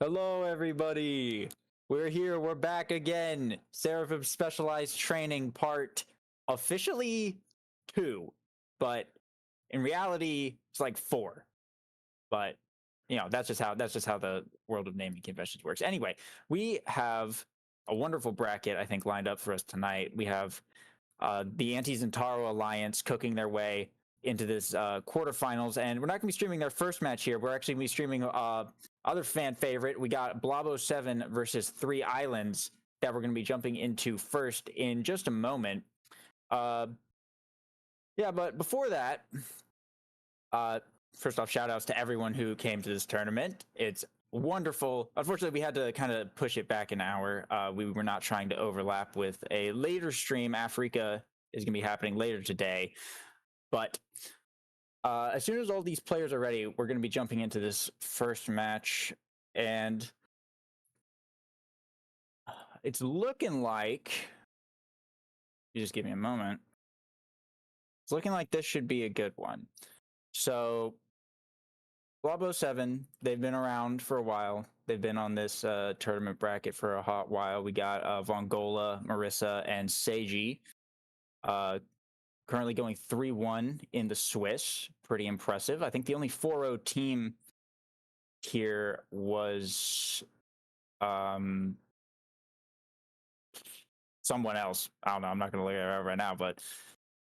Hello, everybody. We're here. We're back again. Seraphim Specialized Training Part officially 2, but in reality, it's like 4. But you know, that's just how the world of naming conventions works. Anyway, we have a wonderful bracket, I think, lined up for us tonight. We have the Anti-Zentaro Alliance cooking their way into this quarterfinals, and we're not going to be streaming their first match here. We're actually going to be streaming other fan favorite. We got Blabo 7 versus 3 Islands that we're going to be jumping into first in just a moment. Yeah, but before that, first off, shout outs to everyone who came to this tournament. It's wonderful. Unfortunately, we had to kind of push it back an hour. We were not trying to overlap with a later stream. Africa is going to be happening later today. But as soon as all these players are ready, we're going to be jumping into this first match. And it's looking like... You just give me a moment. It's looking like this should be a good one. So, Blabo 7, they've been around for a while. They've been on this tournament bracket for a hot while. We got Vongola, Marissa, and Seiji. Currently going 3-1 in the Swiss. Pretty impressive. I think the only 4-0 team here was someone else. I don't know. I'm not going to look at it right now, but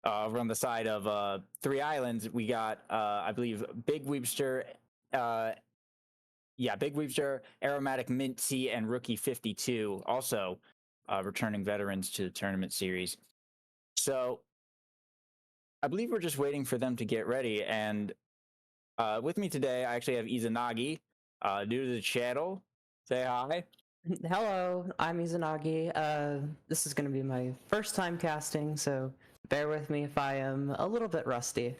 over on the side of 3 Islands, we got, I believe, Big Weebster, Big Weebster, Aromatic Mint Tea, and Rookie 52, also returning veterans to the tournament series. So I believe we're just waiting for them to get ready. And with me today, I actually have Izanagi, new to the channel. Say hi. Hello, I'm Izanagi. This is going to be my first time casting, so bear with me if I am a little bit rusty.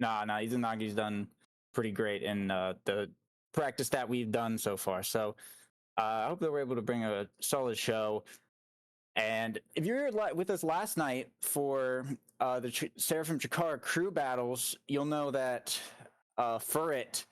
Nah, Izanagi's done pretty great in the practice that we've done so far. So I hope that we're able to bring a solid show. And if you're with us last night for the Seraphim Chikara crew battles, you'll know that Furret,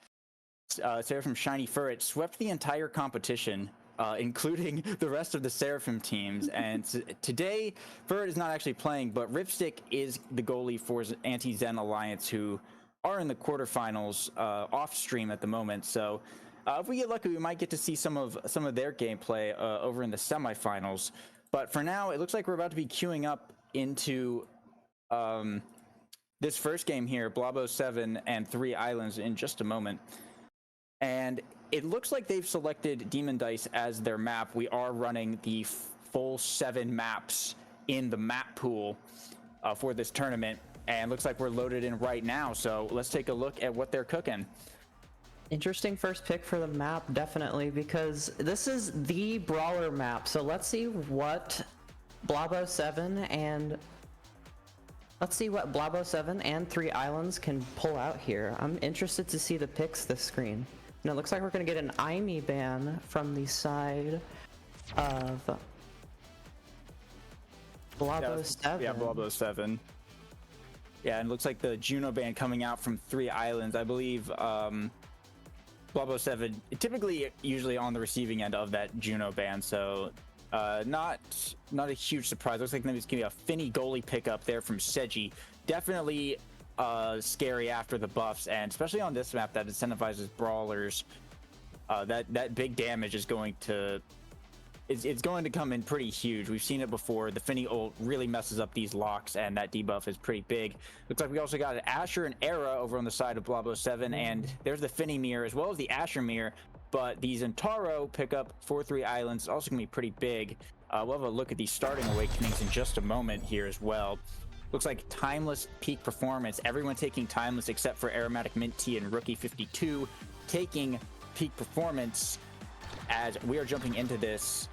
Seraphim Shiny Furret, swept the entire competition, including the rest of the Seraphim teams. And today, Furret is not actually playing, but Ripstick is the goalie for Anti-Zen Alliance, who are in the quarterfinals off stream at the moment. So if we get lucky, we might get to see some of their gameplay over in the semifinals. But for now, it looks like we're about to be queuing up into this first game here, Blabo 7 and 3 Islands, in just a moment. And it looks like they've selected Demon Dice as their map. We are running the full 7 maps in the map pool for this tournament. And looks like we're loaded in right now. So let's take a look at what they're cooking. Interesting first pick for the map, definitely, because this is the brawler map. So let's see what Blabo 7 and 3 Islands can pull out here. I'm interested to see the picks this screen. And it looks like we're going to get an IME ban from the side of Blabo 7. Yeah, Blabo 7. Yeah, and it looks like the Juno ban coming out from 3 Islands. I believe Blabo 7 typically usually on the receiving end of that Juno ban, so not a huge surprise. Looks like there's gonna be a Finny goalie pickup there from Seiji. Definitely scary after the buffs, and especially on this map that incentivizes brawlers, that big damage is going to it's going to come in pretty huge. We've seen it before. The Finny ult really messes up these locks, and that debuff is pretty big. Looks like we also got an Asher and Era over on the side of Blabo 7, and there's the Finny mirror as well as the Asher mirror. But the Zentaro pickup for 3 islands is also going to be pretty big. We'll have a look at these starting awakenings in just a moment here as well. Looks like Timeless peak performance. Everyone taking Timeless except for Aromatic Mint Tea and Rookie 52 taking peak performance as we are jumping into this.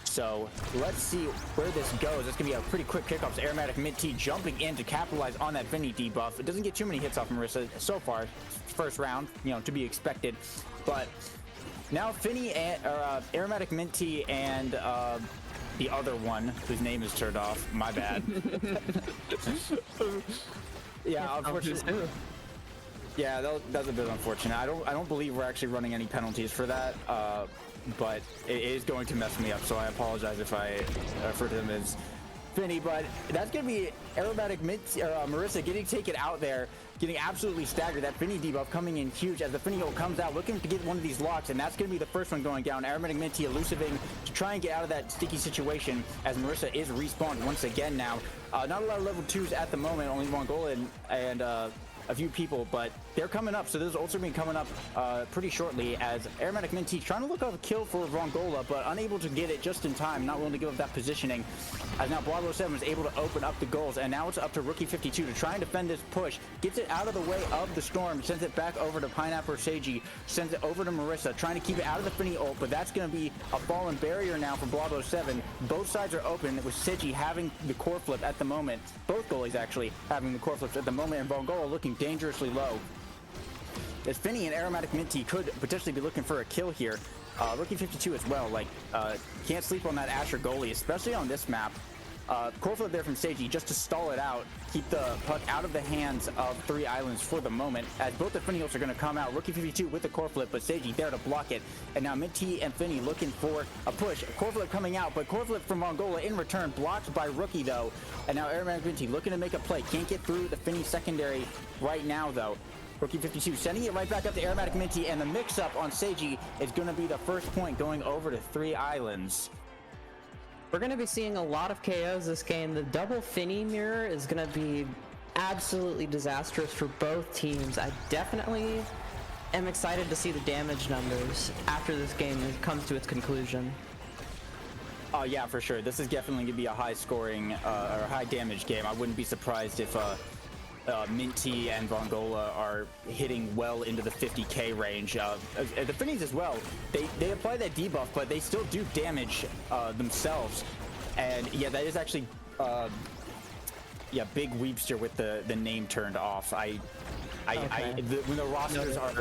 So let's see where this goes. It's gonna be a pretty quick kickoff. So Aromatic Mint Tea jumping in to capitalize on that Finny debuff. It doesn't get too many hits off Marissa so far. First round, you know, to be expected. But now Finny and Aromatic Mint Tea and the other one whose name is turned off. My bad. Yeah, unfortunately. Yeah, that's a bit unfortunate. I don't believe we're actually running any penalties for that. But it is going to mess me up, so I apologize if I refer to them as Finny. But that's going to be Aromatic Mint, Marissa getting taken out there, getting absolutely staggered. That Finny debuff coming in huge as the Finny ult comes out, looking to get one of these locks, and that's going to be the first one going down. Aromatic Mint elusiving to try and get out of that sticky situation as Marissa is respawned once again now. Not a lot of level 2s at the moment, only Mongola and a few people, but they're coming up, so those ults are being coming up pretty shortly as Aromatic Mint Tea trying to look up a kill for Vongola, but unable to get it just in time, not willing to give up that positioning, as now Blabo 7 is able to open up the goals, and now it's up to Rookie 52 to try and defend this push, gets it out of the way of the storm, sends it back over to Pineapple or Seiji, sends it over to Marissa, trying to keep it out of the Finny ult, but that's going to be a fallen barrier now for Blabo 7. Both sides are open, with Seiji having the core flip at the moment, both goalies actually having the core flips at the moment, and Vongola looking dangerously low. As Finny and Aromatic Mint Tea could potentially be looking for a kill here. Rookie 52 as well, like, can't sleep on that Asher goalie, especially on this map. Core flip there from Seiji just to stall it out, keep the puck out of the hands of 3 islands for the moment, as both the Finny ults are going to come out. Rookie 52 with the core flip, but Seiji there to block it. And now Mint Tea and Finny looking for a push. Core flip coming out, but core flip from Mongola in return, blocked by Rookie though. And now Aromatic Mint Tea looking to make a play. Can't get through the Finny secondary right now though. Rookie 52 sending it right back up to Aromatic Mint Tea, and the mix-up on Seiji is going to be the first point going over to 3 islands. We're going to be seeing a lot of KOs this game. The double Finny mirror is going to be absolutely disastrous for both teams. I definitely am excited to see the damage numbers after this game comes to its conclusion. Oh yeah, for sure. This is definitely going to be a high-scoring or high-damage game. I wouldn't be surprised if Mint Tea and Vongola are hitting well into the 50k range. The Finnies as well, they apply that debuff, but they still do damage themselves. And yeah, that is actually yeah, Big Weepster with the name turned off. When the rosters are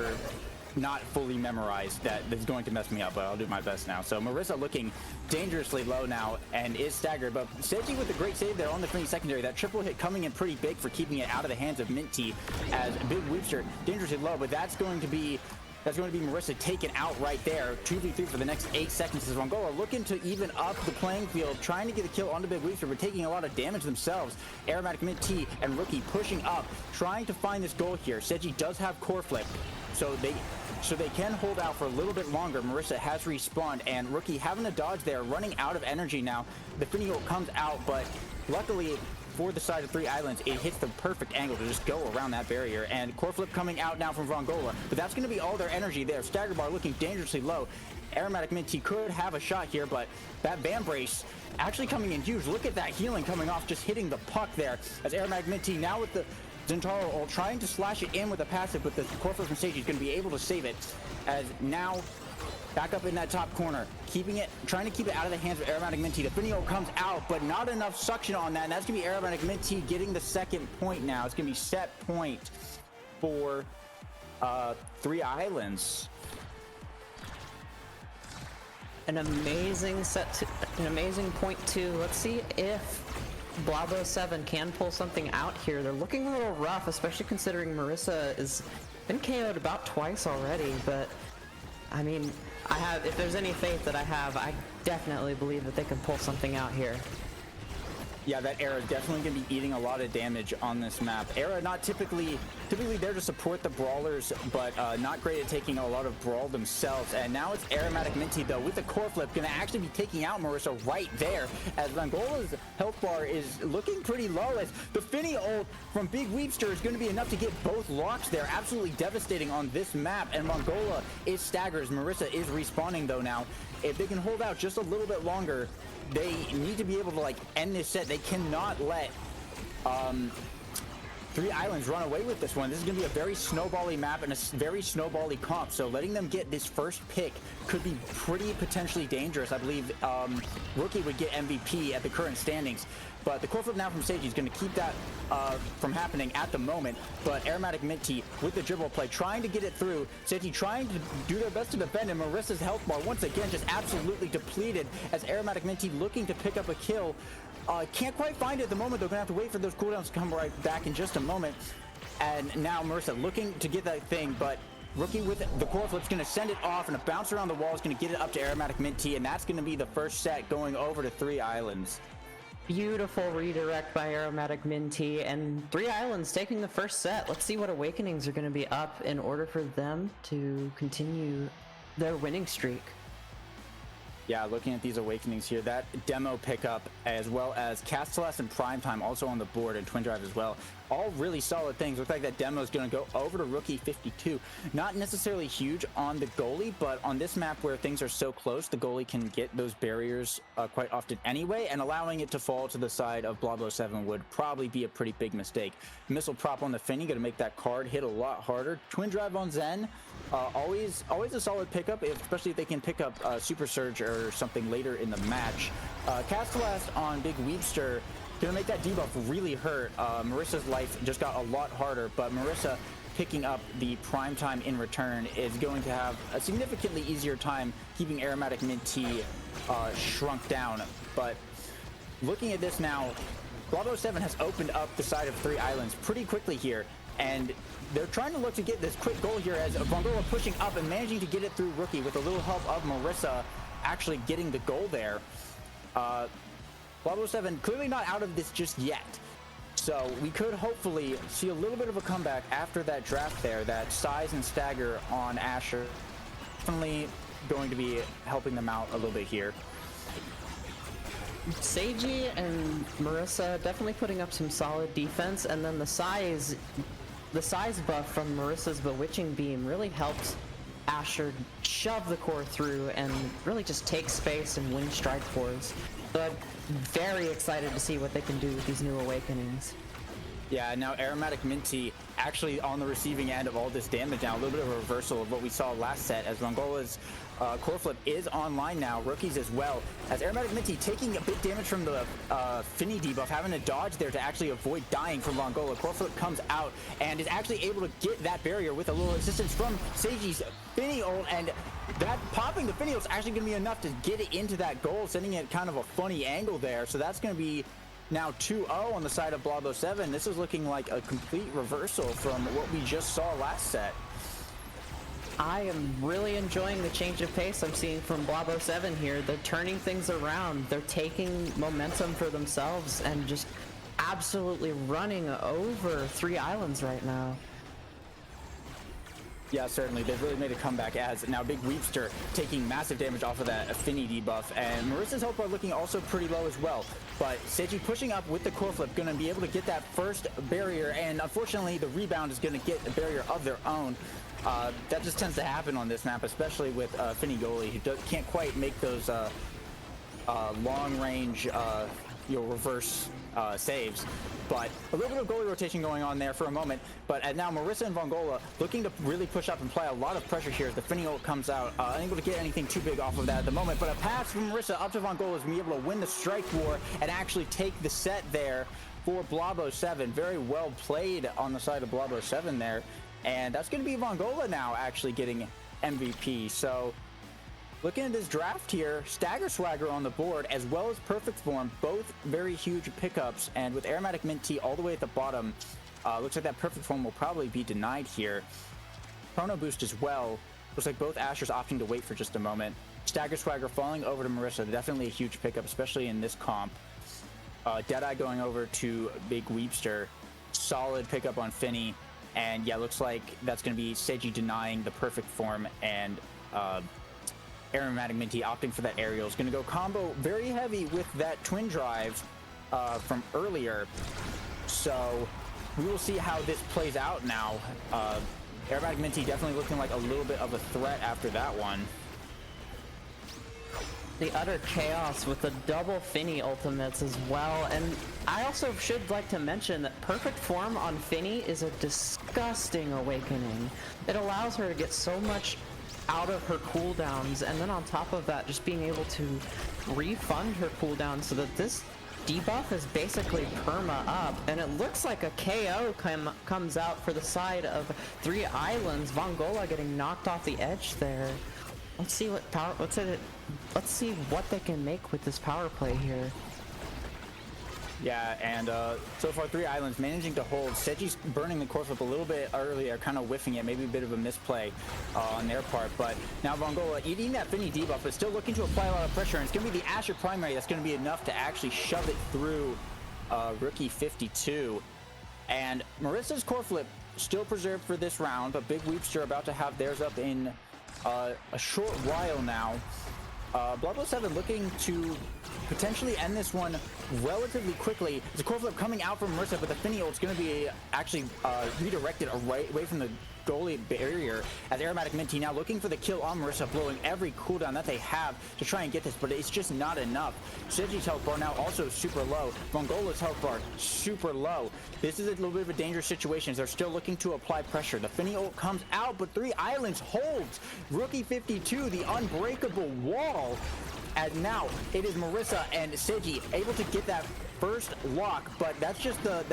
not fully memorized, that's going to mess me up, but I'll do my best now. So Marissa looking dangerously low now and is staggered, but Seiji with a great save there on the Finny secondary. That triple hit coming in pretty big for keeping it out of the hands of Mint Tea, as Big Weepster dangerously low, but that's going to be Marissa taken out right there. 2v3 for the next 8 seconds as Mongola looking to even up the playing field, trying to get a kill onto Big Weepster, but taking a lot of damage themselves. Aromatic Mint Tea and Rookie pushing up, trying to find this goal here. Seiji does have core flip, so they can hold out for a little bit longer. Marissa has respawned, and Rookie having a dodge there, running out of energy now. The Finny ult comes out, but luckily for the side of 3 islands, it hits the perfect angle to just go around that barrier. And core flip coming out now from Vongola, but that's going to be all their energy there. Stagger bar looking dangerously low. Aromatic Mint Tea could have a shot here, but that Bam Brace actually coming in huge. Look at that healing coming off, just hitting the puck there, as Aromatic Mint Tea now with the Zentaro ult trying to slash it in with a passive, but the core flip from Seiji is going to be able to save it, as now back up in that top corner, trying to keep it out of the hands of Aromatic Mint Tea. The Finny ult comes out, but not enough suction on that, and that's going to be Aromatic Mint Tea getting the second point now. It's going to be set point for 3 islands. An amazing point 2. Let's see if Blabo 7 can pull something out here. They're looking a little rough, especially considering Marissa has been KO'd about twice already, but I mean, if there's any faith that I have, I definitely believe that they can pull something out here. Yeah, that Era is definitely going to be eating a lot of damage on this map. Era not typically there to support the brawlers, but not great at taking a lot of brawl themselves. And now it's Aromatic Minty, though, with the core flip, going to actually be taking out Marissa right there, as Vongola's health bar is looking pretty low, as the Finny ult from Big Weepster is going to be enough to get both locks there. Absolutely devastating on this map, and Mongola is staggered. Marissa is respawning, though, now. If they can hold out just a little bit longer, they need to be able to like end this set. They cannot let Three Islands run away with this one. This is going to be a very snowbally map and a very snowbally comp, so letting them get this first pick could be pretty potentially dangerous. I believe Rookie would get MVP at the current standings, but the core flip now from Seiji is going to keep that from happening at the moment. But Aromatic Minty with the dribble play, trying to get it through. Seiji trying to do their best to defend, and Marissa's health bar once again just absolutely depleted, as Aromatic Minty looking to pick up a kill. Can't quite find it at the moment. They're going to have to wait for those cooldowns to come right back in just a moment. And now Marissa looking to get that thing, but Rookie with the core flip's going to send it off, and a bounce around the wall is going to get it up to Aromatic Minty, and that's going to be the first set going over to Three Islands. Beautiful redirect by Aromatic Minty, and Three Islands taking the first set. Let's see what Awakenings are going to be up in order for them to continue their winning streak. Yeah, looking at these Awakenings here, that demo pickup, as well as Castellas and Primetime also on the board, and Twin Drive as well. All really solid things. Looks like that demo is going to go over to Rookie 52. Not necessarily huge on the goalie, but on this map where things are so close, the goalie can get those barriers quite often anyway, and allowing it to fall to the side of Blabo 7 would probably be a pretty big mistake. Missile prop on the Finny, going to make that card hit a lot harder. Twin Drive on Zen, always a solid pickup, especially if they can pick up Super Surge or something later in the match. Castellas on Big Weepster, gonna make that debuff really hurt. Marissa's life just got a lot harder, but Marissa picking up the prime time in return is going to have a significantly easier time keeping Aromatic Minty shrunk down. But looking at this now, Blabo 7 has opened up the side of Three Islands pretty quickly here, and they're trying to look to get this quick goal here, as Vongola pushing up and managing to get it through Rookie with a little help of Marissa actually getting the goal there. Blabo 7 clearly not out of this just yet, so we could hopefully see a little bit of a comeback after that draft there. That size and stagger on Asher definitely going to be helping them out a little bit here. Seiji and Marissa definitely putting up some solid defense, and then the size buff from Marissa's Bewitching Beam really helped Asher shove the core through and really just take space and win strike fours. So I'm very excited to see what they can do with these new Awakenings. Yeah, now Aromatic Minty actually on the receiving end of all this damage now. A little bit of a reversal of what we saw last set, as Mongola's core flip is online now. Rookies as well, as Aromatic Minty taking a big damage from the Finny debuff, having to dodge there to actually avoid dying from Mongola. Core flip comes out and is actually able to get that barrier with a little assistance from Seiji's Finny ult, and that popping the Finny ult is actually going to be enough to get it into that goal, sending it kind of a funny angle there. So that's going to be now 2-0 on the side of Blabo 7. This is looking like a complete reversal from what we just saw last set. I am really enjoying the change of pace I'm seeing from Blabo 7 here. They're turning things around. They're taking momentum for themselves and just absolutely running over Three Islands right now. Yeah, certainly. They've really made a comeback, as now Big Weepster taking massive damage off of that Affinity debuff, and Marissa's health bar looking also pretty low as well. But Seiji pushing up with the core flip, going to be able to get that first barrier, and unfortunately the rebound is going to get a barrier of their own. That just tends to happen on this map, especially with Finny goalie, who can't quite make those long-range reverse saves. But a little bit of goalie rotation going on there for a moment. But now Marissa and Vongola looking to really push up and apply a lot of pressure here as the Finny ult comes out. Unable to get anything too big off of that at the moment. But a pass from Marissa up to Vongola is going to be able to win the strike war and actually take the set there for Blabo 7. Very well played on the side of Blabo 7 there. And that's going to be Vongola now actually getting MVP. So looking at this draft here, Stagger Swagger on the board, as well as Perfect Form, both very huge pickups. And with Aromatic Minty all the way at the bottom, looks like that Perfect Form will probably be denied here. Chrono Boost as well. Looks like both Ashers opting to wait for just a moment. Stagger Swagger falling over to Marissa, definitely a huge pickup, especially in this comp. Deadeye going over to Big Weepster. Solid pickup on Finny. And yeah, looks like that's going to be Seiji denying the perfect form, and Aromatic Minty opting for that aerial. Is going to go combo very heavy with that twin drive from earlier. So we will see how this plays out now. Aromatic Minty definitely looking like a little bit of a threat after that one. The utter chaos with the double Finny ultimates as well. And I also should like to mention that perfect form on Finny is a disgusting awakening. It allows her to get so much out of her cooldowns, and then on top of that, just being able to refund her cooldown so that this debuff is basically perma up, and it looks like a KO comes out for the side of Three Islands. Vongola getting knocked off the edge there. Let's see what power. Let's see what they can make with this power play here. Yeah, and so far Three Islands managing to hold. Seji's burning the core flip a little bit earlier, kind of whiffing it, maybe a bit of a misplay on their part. But now Vongola eating that Finny debuff, but still looking to apply a lot of pressure. And it's going to be the Asher primary that's going to be enough to actually shove it through Rookie 52. And Marissa's core flip still preserved for this round, but Big Weepster about to have theirs up in a short while now. Bloodless 7 looking to potentially end this one relatively quickly. There's a core flip coming out from Marissa, but the Finny ult's going to be actually redirected away from the goalie barrier, as Aromatic Minty now looking for the kill on Marissa, blowing every cooldown that they have to try and get this, but it's just not enough. Seji's health bar now also super low. Vongola's health bar super low. This is a little bit of a dangerous situation as they're still looking to apply pressure. The Finny ult comes out, but Three Islands holds. Rookie 52, the unbreakable wall. And now it is Marissa and Seiji able to get that first lock, but that's just the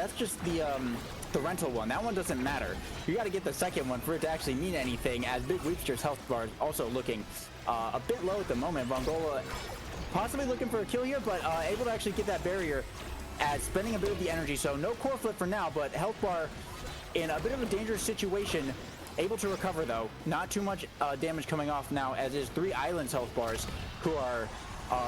rental one. That one doesn't matter. You got to get the second one for it to actually mean anything, as Big Weepster's health bar is also looking a bit low at the moment. Vongola possibly looking for a kill here, but able to actually get that barrier as spending a bit of the energy. So no core flip for now, but health bar in a bit of a dangerous situation. Able to recover though. Not too much damage coming off now, as is Three Islands health bars, who are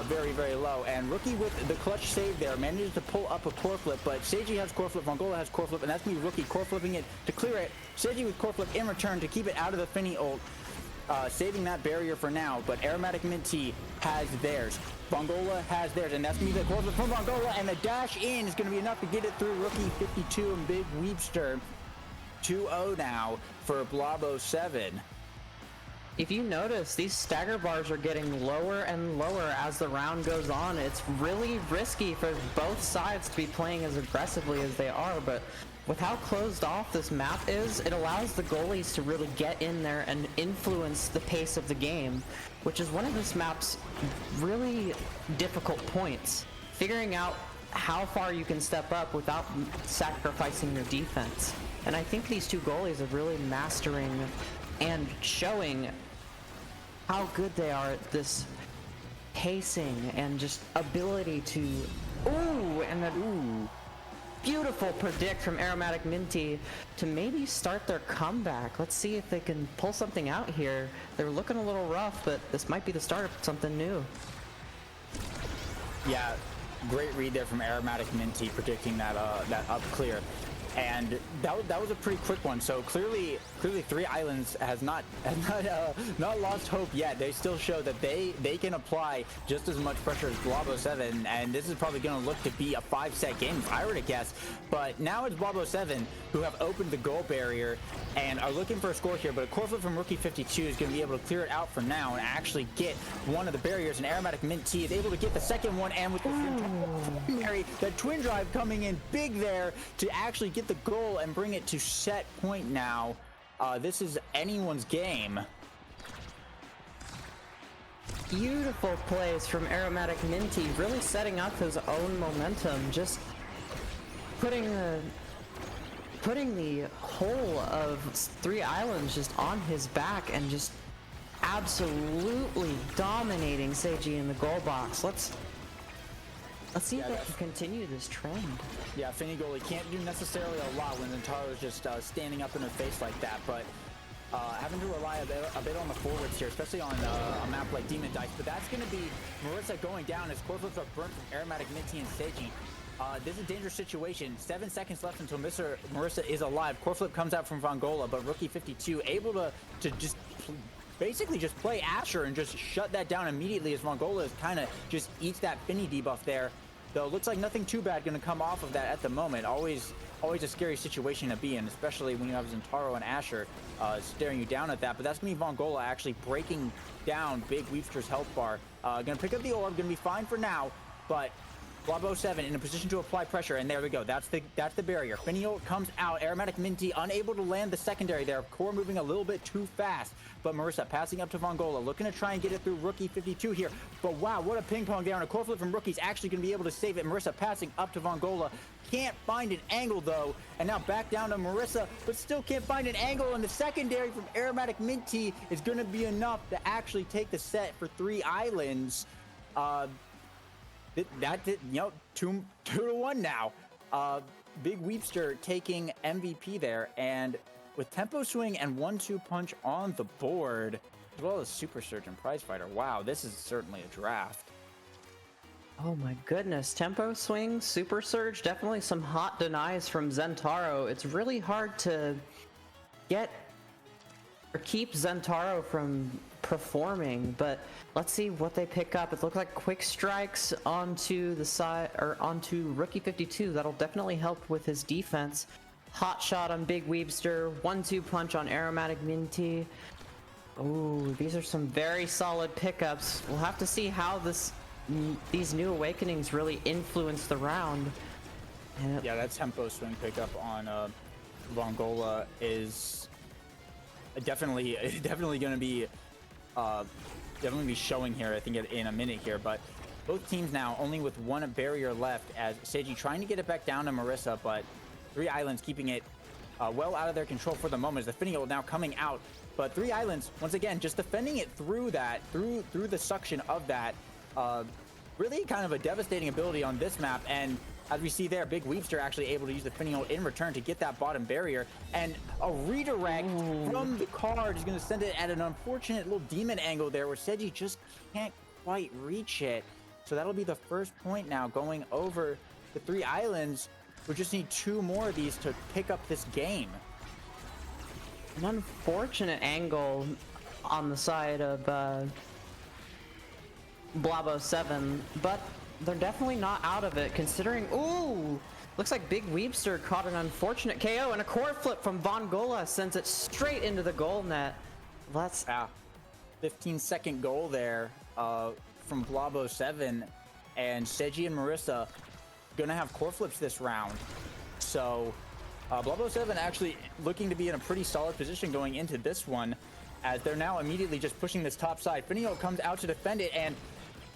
very, very low. And Rookie with the clutch save there manages to pull up a core flip, but Seiji has core flip, Vongola has core flip, and that's me Rookie core flipping it to clear it. Seiji with core flip in return to keep it out of the Finny ult, saving that barrier for now. But Aromatic Minty has theirs. Vongola has theirs, and that's me the core flip from Vongola, and the dash in is going to be enough to get it through Rookie 52 and Big Weepster. 2-0 now for Blabo 7. If you notice, these stagger bars are getting lower and lower as the round goes on. It's really risky for both sides to be playing as aggressively as they are, but with how closed off this map is, it allows the goalies to really get in there and influence the pace of the game, which is one of this map's really difficult points. Figuring out how far you can step up without sacrificing your defense. And I think these two goalies are really mastering and showing how good they are at this pacing and just ability to beautiful predict from Aromatic Minty to maybe start their comeback. Let's see if they can pull something out here. They're looking a little rough, but this might be the start of something new. Yeah, great read there from Aromatic Minty predicting that that up clear. And that was a pretty quick one. So clearly Three Islands has not lost hope yet. They still show that they can apply just as much pressure as Blabo 7, and this is probably going to look to be a 5-set game if I were to guess. But now it's Blabo 7 who have opened the goal barrier and are looking for a score here. But a core flip from Rookie 52 is going to be able to clear it out for now and actually get one of the barriers. And Aromatic Minty is able to get the second one, and with the twin drive coming in big there to actually get the goal and bring it to set point now. This is anyone's game. Beautiful plays from Aromatic Minty, really setting up his own momentum, just putting the whole of Three Islands just on his back and just absolutely dominating Seiji in the goal box. Let's see if they can continue this trend. Yeah, Finny goalie can't do necessarily a lot when Zentaro is just standing up in her face like that, but having to rely a bit on the forwards here, especially on a map like Demon Dice. But that's going to be Marissa going down as core flips are burnt from Aromatic Minty and Seiji. This is a dangerous situation. 7 seconds left until Marissa is alive. Core flip comes out from Vongola, but Rookie 52 able to just basically just play Asher and just shut that down immediately as Vongola kind of just eats that Finny debuff there. Though it looks like nothing too bad going to come off of that at the moment. Always a scary situation to be in, especially when you have Zentaro and Asher staring you down at that. But that's going to be Vongola actually breaking down Big Weepster's health bar. Going to pick up the orb, going to be fine for now, but Blabo 7 in a position to apply pressure, and there we go. That's the barrier. Finial comes out. Aromatic Minty unable to land the secondary there. Core moving a little bit too fast, but Marissa passing up to Vongola, looking to try and get it through Rookie 52 here. But wow, what a ping pong there, and a core flip from Rookie's actually going to be able to save it. Marissa passing up to Vongola. Can't find an angle though, and now back down to Marissa, but still can't find an angle, and the secondary from Aromatic Minty is going to be enough to actually take the set for 3 islands. That did, you know, 2-1 now. Big Weepster taking MVP there, and with Tempo Swing and 1-2 Punch on the board, as well as Super Surge and Prize Fighter. Wow, this is certainly a draft. Oh my goodness, Tempo Swing, Super Surge, definitely some hot denies from Zentaro. It's really hard to get or keep Zentaro from performing, but let's see what they pick up. It looks like quick strikes onto the side, or onto Rookie 52. That'll definitely help with his defense. Hot shot on Big Weebster, 1-2 punch on Aromatic Minty. Oh, these are some very solid pickups. We'll have to see how these new awakenings really influence the round. And yeah, that Tempo Swing pickup on Vongola is definitely going to be definitely be showing here, I think, in a minute here. But both teams now only with 1 barrier left, as Seiji trying to get it back down to Marissa, but 3 islands keeping it well out of their control for the moment, as the Finial now coming out. But 3 islands, once again, just defending it through that, through the suction of that. Really kind of a devastating ability on this map, and as we see there, Big Weepster actually able to use the Finial in return to get that bottom barrier, and a redirect from the card is going to send it at an unfortunate little demon angle there, where Seiji just can't quite reach it. So that'll be the first point now going over the 3 islands. We just need 2 more of these to pick up this game. an unfortunate angle on the side of Blabo 7, but they're definitely not out of it, considering... Ooh! Looks like Big Weebster caught an unfortunate KO, and a core flip from Vongola sends it straight into the goal net. Let's... 15-second goal there from Blabo 7, and Seiji and Marissa gonna have core flips this round. So Blabo 7 actually looking to be in a pretty solid position going into this one, as they're now immediately just pushing this top side. Finio comes out to defend it, and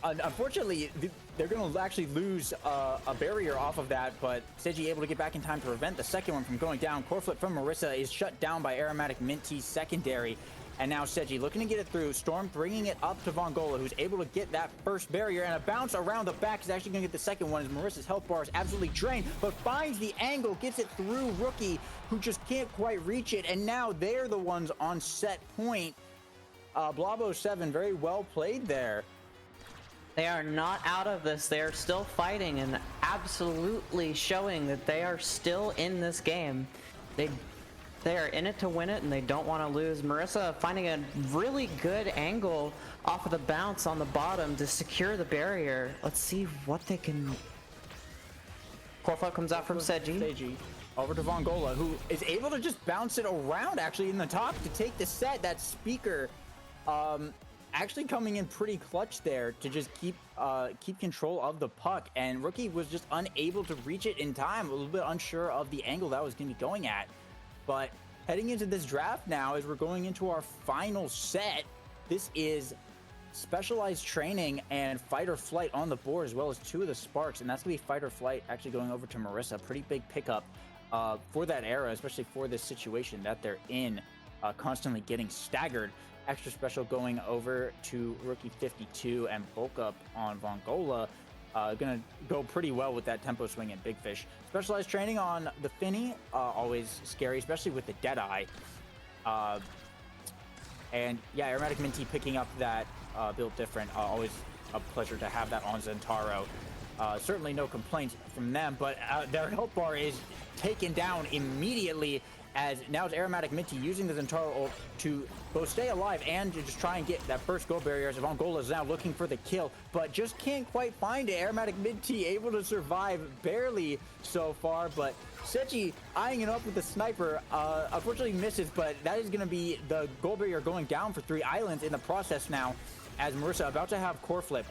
unfortunately, they're going to actually lose a barrier off of that, but Seiji able to get back in time to prevent the second one from going down. Core flip from Marissa is shut down by Aromatic Minty's secondary, and now Seiji looking to get it through. Storm bringing it up to Vongola, who's able to get that first barrier, and a bounce around the back is actually going to get the second one, as Marissa's health bar is absolutely drained, but finds the angle, gets it through Rookie, who just can't quite reach it, and now they're the ones on set point. Blabo 7, very well played there. They are not out of this. They are still fighting and absolutely showing that they are still in this game. They are in it to win it, and they don't want to lose. Marissa finding a really good angle off of the bounce on the bottom to secure the barrier. Let's see what they can... Corfo comes out from Seiji. Over to Vongola, who is able to just bounce it around actually in the top to take the set. That speaker actually coming in pretty clutch there to just keep control of the puck, and Rookie was just unable to reach it in time, a little bit unsure of the angle that was going to be going at. But heading into this draft now, as we're going into our final set, this is specialized training and fight or flight on the board, as well as 2 of the sparks, and that's gonna be fight or flight actually going over to Marissa. Pretty big pickup for that era, especially for this situation that they're in, constantly getting staggered. Extra special going over to Rookie 52, and bulk up on Vongola. Gonna go pretty well with that tempo swing and big fish. Specialized training on the Finny, always scary, especially with the Deadeye. And yeah, Aromatic Minty picking up that build different. Always a pleasure to have that on Zentaro. Certainly no complaints from them, but their health bar is taken down immediately, as now it's Aromatic Minty using the Zentaro ult to both stay alive and to just try and get that first goal barrier, as Vongola is now looking for the kill, but just can't quite find it. Aromatic Minty able to survive barely so far, but Seji eyeing it up with the sniper, unfortunately misses, but that is going to be the goal barrier going down for 3 islands in the process now, as Marissa about to have core flip,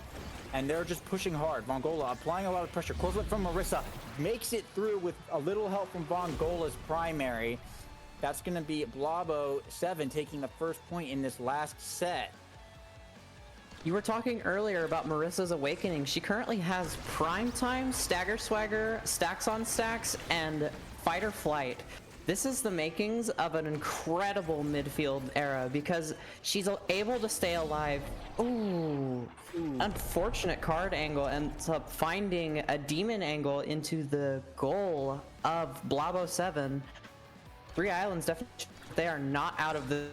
and they're just pushing hard. Vongola applying a lot of pressure. Core flip from Marissa makes it through with a little help from Vongola's primary. That's going to be Blabo 7 taking the first point in this last set. You were talking earlier about Marissa's awakening. She currently has Prime Time, Stagger Swagger, Stacks on Stacks, and Fight or Flight. This is the makings of an incredible midfield era because she's able to stay alive. Ooh. Unfortunate card angle ends up finding a demon angle into the goal of Blabo 7. 3 islands definitely, they are not out of the...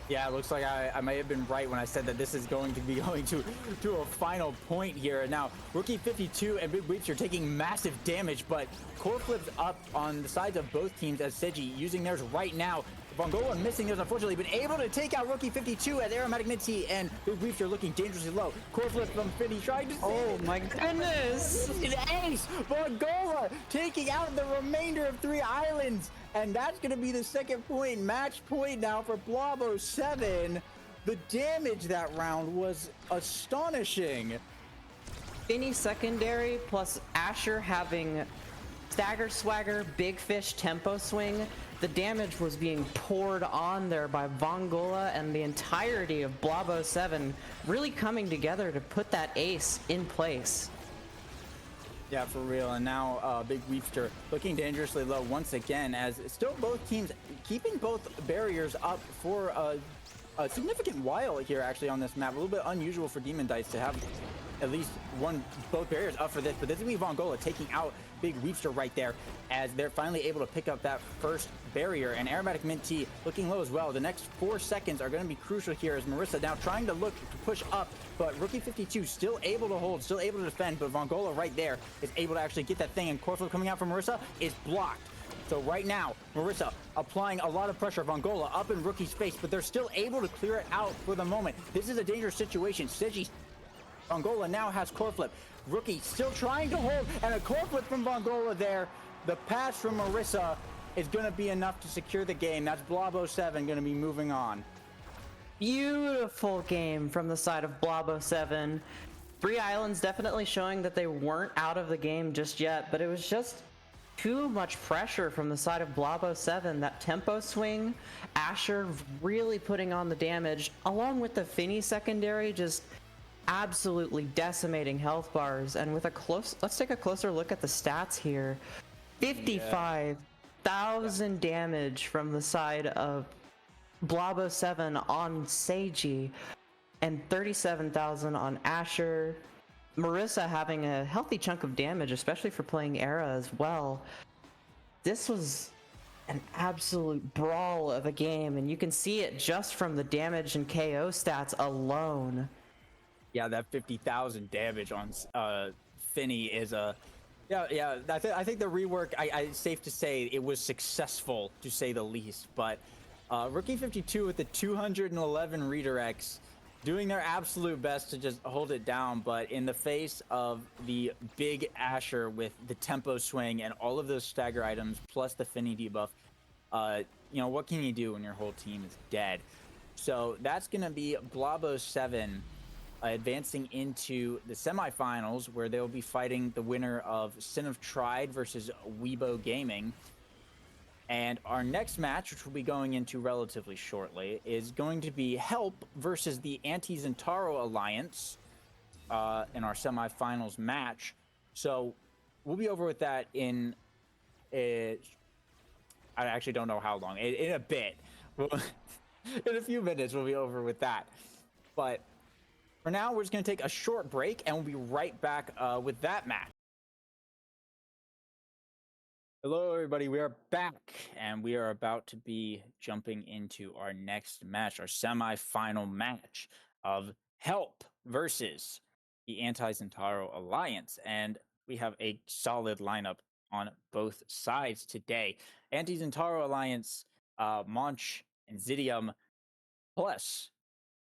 Yeah, it looks like I may have been right when I said that this is going to be going to a final point here. Now, Rookie 52 and Big Weeps are taking massive damage, but core flips up on the sides of both teams as Seji using theirs right now. Vongola missing theirs, unfortunately, but able to take out Rookie 52 as Aromatic Minty and Big Weeps are looking dangerously low. Core flip from Finny trying to save Oh my goodness! Ace! Vongola taking out the remainder of 3 islands, and that's going to be the second point, match point now for Blabo 7. The damage that round was astonishing. Finny secondary plus Asher having Stagger Swagger, Big Fish Tempo Swing. The damage was being poured on there by Vongola and the entirety of Blabo 7 really coming together to put that ace in place. Yeah, for real. And now Big Weepster looking dangerously low once again, as still both teams keeping both barriers up for a significant while here actually on this map. A little bit unusual for Demon Dice to have at least both barriers up for this, but this is going to be Vongola taking out Big Weepster right there, as they're finally able to pick up that first barrier, and Aromatic Minty looking low as well. The next 4 seconds are going to be crucial here, as Marissa now trying to look to push up, but Rookie 52 still able to hold, still able to defend, but Vongola right there is able to actually get that thing, and core flip coming out from Marissa is blocked. So right now, Marissa applying a lot of pressure. Vongola up in Rookie's face, but they're still able to clear it out for the moment. This is a dangerous situation. Seji, Vongola now has core flip. Rookie still trying to hold, and a core flip from Vongola there. The pass from Marissa is going to be enough to secure the game. That's Blabo 7 going to be moving on. Beautiful game from the side of Blabo 7. 3 islands definitely showing that they weren't out of the game just yet, but it was just too much pressure from the side of Blabo 7. That tempo swing, Asher really putting on the damage, along with the Finny secondary just absolutely decimating health bars. And with let's take a closer look at the stats here. 55,000 damage from the side of Blabo 7 on Seiji, and 37,000 on Asher. Marissa having a healthy chunk of damage, especially for playing Era as well. This was an absolute brawl of a game, and you can see it just from the damage and KO stats alone. Yeah, that 50,000 damage on Finny is a... Yeah, I think the rework, it's safe to say it was successful, to say the least. But Rookie 52 with the 211 redirects, doing their absolute best to just hold it down. But in the face of the big Asher with the tempo swing and all of those stagger items, plus the Finny debuff, you know, what can you do when your whole team is dead? So that's going to be Blabo 7 advancing into the semifinals, where they'll be fighting the winner of Sin of Tried versus Weibo Gaming. And our next match, which we'll be going into relatively shortly, is going to be Help versus the Anti-Zentaro Alliance in our semifinals match. So we'll be over with that in I actually don't know how long. In a bit. In a few minutes, we'll be over with that. But for now, we're just going to take a short break, and we'll be right back with that match. Hello, everybody. We are back, and we are about to be jumping into our next match, our semi-final match of Help versus the anti-Zentaro Alliance, and we have a solid lineup on both sides today. Anti-Zentaro Alliance, Monch and Zidium, plus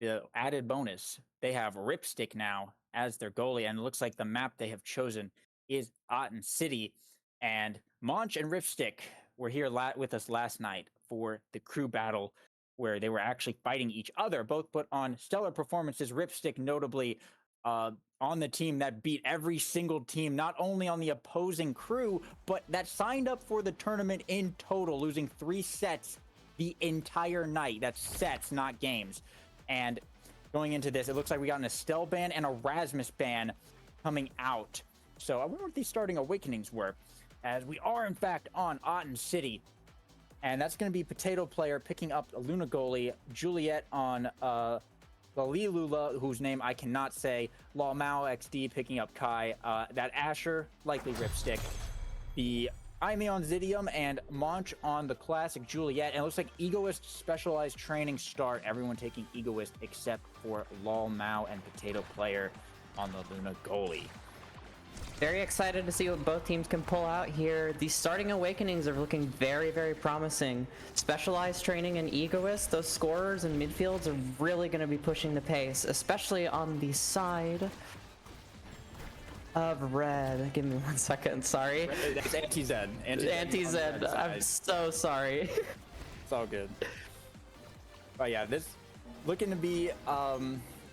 the added bonus, they have Ripstick now as their goalie, and it looks like the map they have chosen is Aten City. And Monch and Ripstick were here with us last night for the crew battle, where they were actually fighting each other. Both put on stellar performances. Ripstick notably on the team that beat every single team, not only on the opposing crew, but that signed up for the tournament in total, losing 3 sets the entire night. That's sets, not games. And going into this, it looks like we got an Estelle ban and a Rasmus ban coming out. So I wonder what these starting awakenings were, as we are in fact on Aten City. And that's going to be Potato Player picking up Luna goalie, Juliet on Lalilula, whose name I cannot say, Law Mao XD picking up Kai, that Asher, likely Ripstick, the Aimee on Zidium, and Monch on the classic Juliet. And it looks like Egoist specialized training start, everyone taking Egoist except for Lol Mao and Potato Player on the Luna goalie. Very excited to see what both teams can pull out here. The starting awakenings are looking very, very promising. Specialized training and Egoist, those scorers and midfields are really going to be pushing the pace, especially on the side of red. Give me 1 second, sorry. It's anti-Zed. Anti-Zed, I'm so sorry. It's all good. But yeah, this looking to be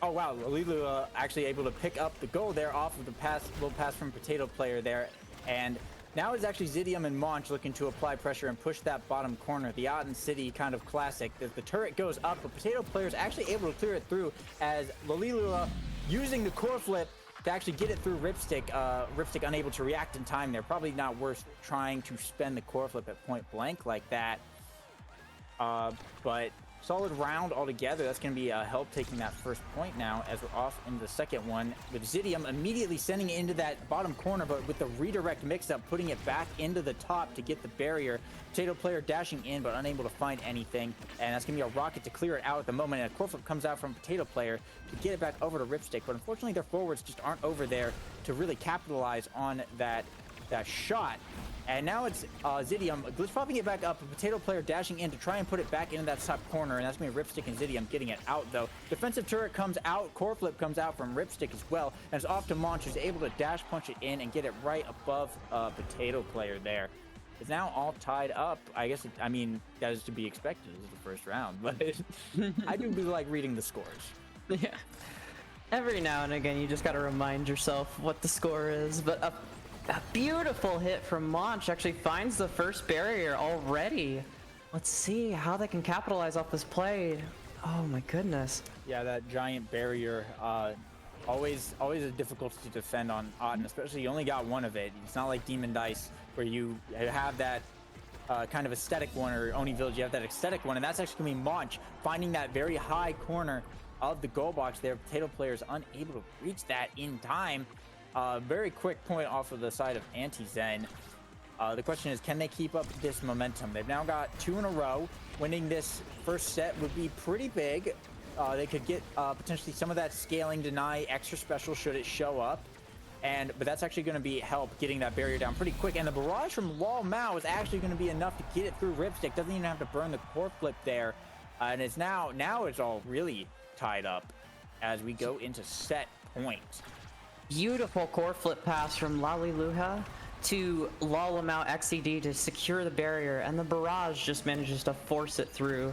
oh wow, Lilu actually able to pick up the goal there off of the little pass from Potato Player there. And now it's actually Zidium and Monch looking to apply pressure and push that bottom corner. The Aten City kind of classic. The turret goes up, but Potato Player is actually able to clear it through as Lalilula using the core flip to actually get it through Ripstick. Ripstick unable to react in time there. Probably not worth trying to spend the core flip at point blank like that. But solid round altogether. That's going to be help taking that first point now as we're off into the second one, with Zidium immediately sending it into that bottom corner, but with the redirect mix-up, putting it back into the top to get the barrier. Potato Player dashing in, but unable to find anything, and that's going to be a rocket to clear it out at the moment, and a core flip comes out from Potato Player to get it back over to Ripstick, but unfortunately their forwards just aren't over there to really capitalize on that shot. And now it's Zidium glitch popping it back up, a Potato Player dashing in to try and put it back into that top corner, and that's going to be Ripstick and Zidium getting it out though. Defensive turret comes out, core flip comes out from Ripstick as well, and it's off to Monch, who's able to dash punch it in and get it right above Potato Player there. It's now all tied up. I guess, I mean, that is to be expected. This is the first round, but I do like reading the scores. Yeah. Every now and again, you just got to remind yourself what the score is, but a beautiful hit from Monch actually finds the first barrier already. Let's see how they can capitalize off this play. Oh my goodness. Yeah, that giant barrier, always a difficult to defend on Aten, especially you only got one of it. It's not like Demon Dice where you have that kind of aesthetic one, or Oni Village, you have that aesthetic one, and that's actually going to be Monch finding that very high corner of the goal box there. Potato Player is unable to reach that in time. Very quick point off of the side of Anti-Zen. The question is, can they keep up this momentum? They've now got 2 in a row. Winning this first set would be pretty big. They could get potentially some of that scaling deny extra special should it show up. But that's actually going to be help getting that barrier down pretty quick. And the barrage from Lol Mao is actually going to be enough to get it through Ripstick. Doesn't even have to burn the core flip there. And it's now it's all really tied up as we go into set point. Beautiful core flip pass from Laliluha to Lalamau XCD to secure the barrier, and the barrage just manages to force it through.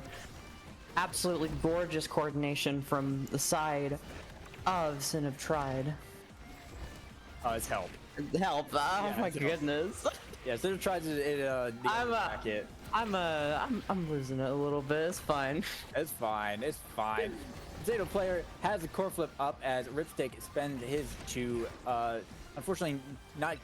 Absolutely gorgeous coordination from the side of Sin of Tried. It's help. Help! Oh Yeah, my goodness. Yeah, Sin of Tried I'm losing it a little bit. It's fine. It's fine. It's fine. Potato Player has a core flip up as Ripstick spends his to unfortunately not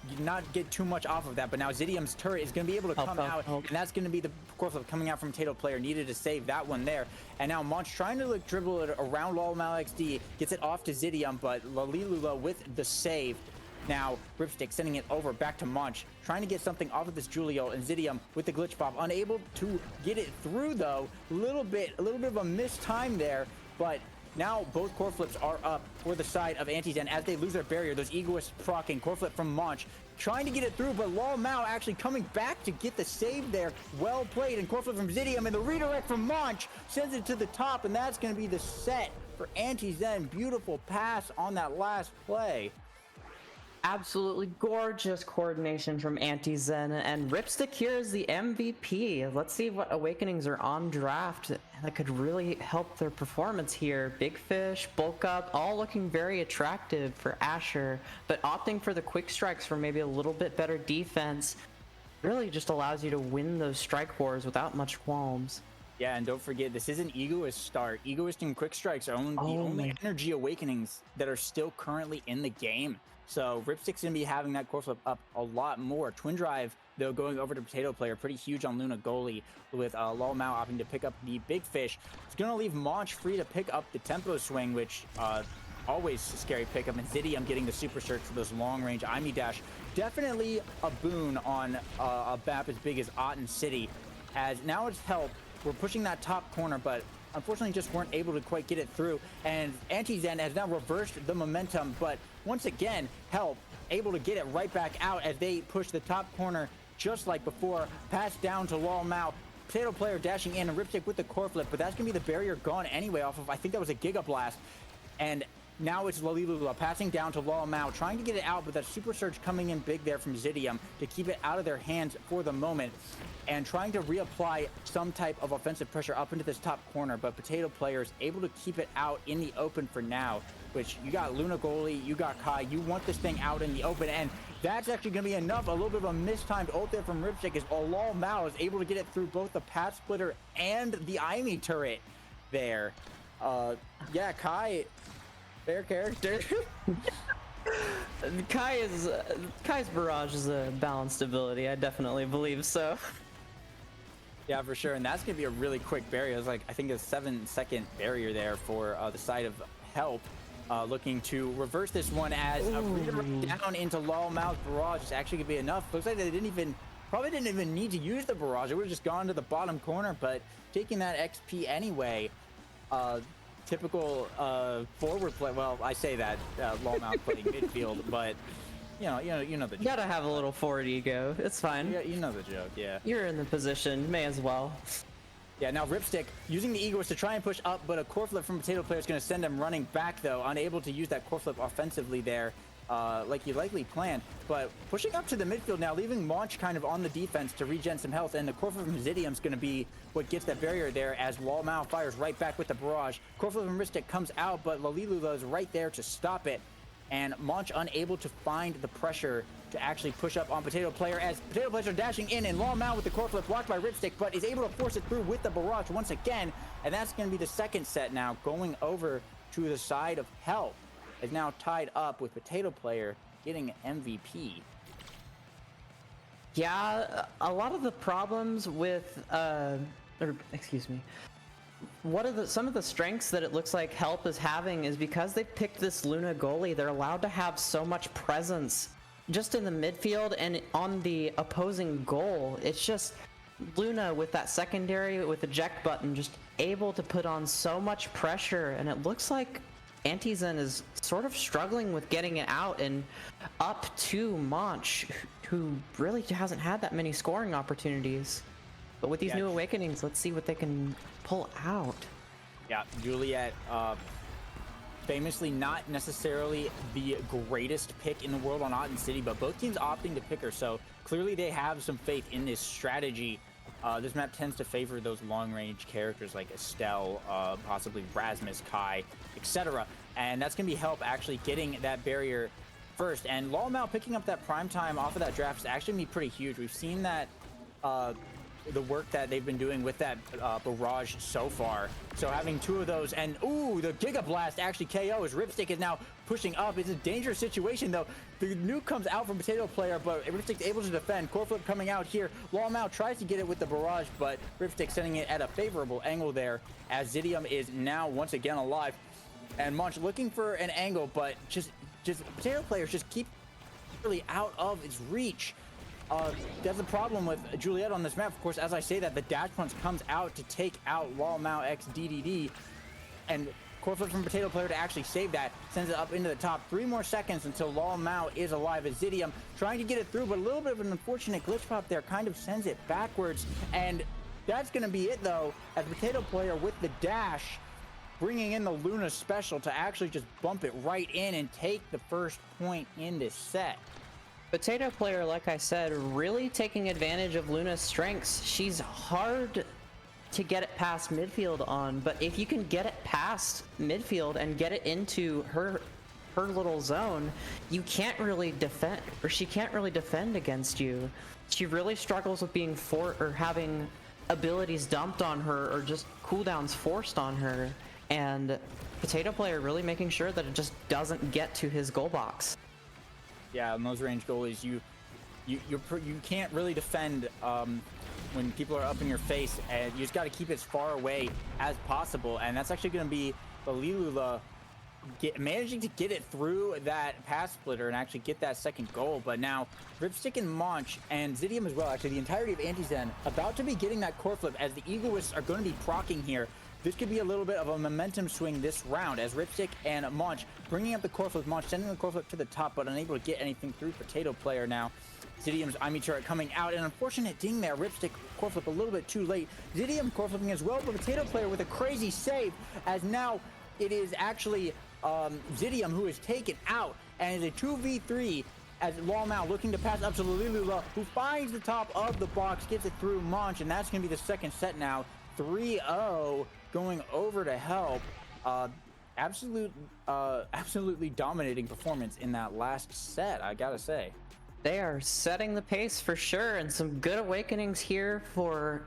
get too much off of that, but now Zidium's turret is going to be able to come out, and that's going to be the core flip coming out from Potato Player. Needed to save that one there, and now Monch trying to dribble it around Lolmal XD, gets it off to Zidium, but Lalilula with the save. Now Ripstick sending it over back to Monch, trying to get something off of this Julio, and Zidium with the glitch pop, unable to get it through though. A little bit of a missed time there, but now both core flips are up for the side of Anti-Zen as they lose their barrier. Those egoists proccing, core flip from Monch, trying to get it through, but Lol Mao actually coming back to get the save there. Well played, and core flip from Zidium, and the redirect from Monch sends it to the top, and that's going to be the set for Anti-Zen. Beautiful pass on that last play. Absolutely gorgeous coordination from Anti-Zen, and Ripstick here is the MVP. Let's see what awakenings are on draft that could really help their performance here. Big Fish, Bulk Up, all looking very attractive for Asher, but opting for the quick strikes for maybe a little bit better defense really just allows you to win those strike wars without much qualms. Yeah, and don't forget, this is an Egoist start. Egoist and Quick Strikes are the only energy awakenings that are still currently in the game. So Ripstick's going to be having that core flip up a lot more. Twin Drive, though, going over to Potato Player, pretty huge on Luna Goalie, with Lol Mao opting to pick up the Big Fish. It's going to leave Monch free to pick up the Tempo Swing, which always a scary pickup, and Zidium getting the Super Search for those long-range IME Dash. Definitely a boon on a map as big as Otten City, as now it's Help. We're pushing that top corner, but unfortunately just weren't able to quite get it through, and Anti-Zen has now reversed the momentum, but once again, Help able to get it right back out as they push the top corner just like before. Pass down to Lol Mao. Potato Player dashing in, and Ripstick with the core flip, but that's going to be the barrier gone anyway off of, I think that was a Giga Blast, and now it's Lalilula passing down to Lol Mao, trying to get it out, but that Super Surge coming in big there from Zidium to keep it out of their hands for the moment, and trying to reapply some type of offensive pressure up into this top corner, but Potato Player is able to keep it out in the open for now, which you got Luna Goalie, you got Kai, you want this thing out in the open, and that's actually going to be enough. A little bit of a mistimed ult there from Ripstick as Lol Mao is able to get it through both the Path Splitter and the IME turret there. Yeah, Kai, fair character. Kai's barrage is a balanced ability. I definitely believe so. Yeah, for sure, and that's gonna be a really quick barrier. It's like, I think, a 7-second barrier there for the side of Help, looking to reverse this one as a redirect down into Lol Mao's barrage is actually gonna be enough. Looks like they probably didn't even need to use the barrage. It would have just gone to the bottom corner, but taking that XP anyway. Typical forward play. Well, I say that Lol Mao playing midfield, but you know the joke. You gotta have a little forward ego. It's fine. Yeah, you know the joke. Yeah. You're in the position. May as well. Yeah. Now Ripstick using the Egoist to try and push up, but a core flip from Potato Player is going to send him running back, though, unable to use that core flip offensively there. Like you likely planned, but pushing up to the midfield now, leaving Monch kind of on the defense to regen some health, and the core flip from Zidium is going to be what gets that barrier there as Lol Mao fires right back with the barrage. Core flip from Ripstick comes out, but Lalilula is right there to stop it, and Monch unable to find the pressure to actually push up on Potato Player as Potato Players are dashing in, and Lol Mao with the core flip blocked by Ripstick, but is able to force it through with the barrage once again, and that's going to be the second set now, going over to the side of Help. Is now tied up with Potato Player getting MVP. Yeah, a lot of the problems with, some of the strengths that it looks like Help is having is because they picked this Luna Goalie, they're allowed to have so much presence just in the midfield and on the opposing goal. It's just Luna with that secondary, with the eject button, just able to put on so much pressure, and it looks like Anti-Zen is sort of struggling with getting it out and up to Monch, who really hasn't had that many scoring opportunities. But with these new awakenings, let's see what they can pull out. Yeah, Juliet, famously not necessarily the greatest pick in the world on Otten City, but both teams opting to pick her, so clearly they have some faith in this strategy. This map tends to favor those long-range characters like Estelle, possibly Rasmus, Kai, etc. And that's going to be Help actually getting that barrier first. And Lol Mao picking up that prime time off of that draft is actually going to be pretty huge. We've seen that the work that they've been doing with that barrage so far. So having two of those, and ooh, the Giga Blast actually KO as Ripstick is now pushing up. It's a dangerous situation though. The nuke comes out from Potato Player, but Ripstick's able to defend. Core flip coming out here. Lol Mao tries to get it with the barrage, but Ripstick sending it at a favorable angle there as Zidium is now once again alive. And Monch looking for an angle, but just Potato Players just keep really out of its reach. That's the problem with Juliet on this map. Of course, as I say that, the dash punch comes out to take out Lol Mao x DDD, and Core flip from Potato Player to actually save that. Sends it up into the top. 3 more seconds until Lal Mao is alive as Zidium trying to get it through, but a little bit of an unfortunate glitch pop there kind of sends it backwards. And that's going to be it, though, as Potato Player with the dash, bringing in the Luna special to actually just bump it right in and take the first point in this set. Potato Player, like I said, really taking advantage of Luna's strengths. She's hard to get it past midfield on, but if you can get it past midfield and get it into her little zone, you can't really defend, or she can't really defend against you. She really struggles with being having abilities dumped on her or just cooldowns forced on her, and Potato Player really making sure that it just doesn't get to his goal box. Yeah, on those range goalies, you can't really defend when people are up in your face, and you just got to keep it as far away as possible. And that's actually going to be Lilula managing to get it through that pass splitter and actually get that second goal. But now Ripstick and Monch and Zidium as well, actually the entirety of Anti-Zen, about to be getting that core flip as the Egoists are going to be proccing here. This could be a little bit of a momentum swing this round as Ripstick and Monch bringing up the core flip. Monch sending the core flip to the top, but unable to get anything through Potato Player now. Zidium's Imi turret coming out. An unfortunate ding there. Ripstick core flip a little bit too late. Zidium core flipping as well, but Potato Player with a crazy save, as now it is actually Zidium who is taken out, and is a 2v3 as Lal Mao looking to pass up to Lilula, who finds the top of the box, gets it through Monch, and that's going to be the second set now. 3-0 going over to help. Absolutely dominating performance in that last set, I gotta say. They are setting the pace for sure, and some good awakenings here for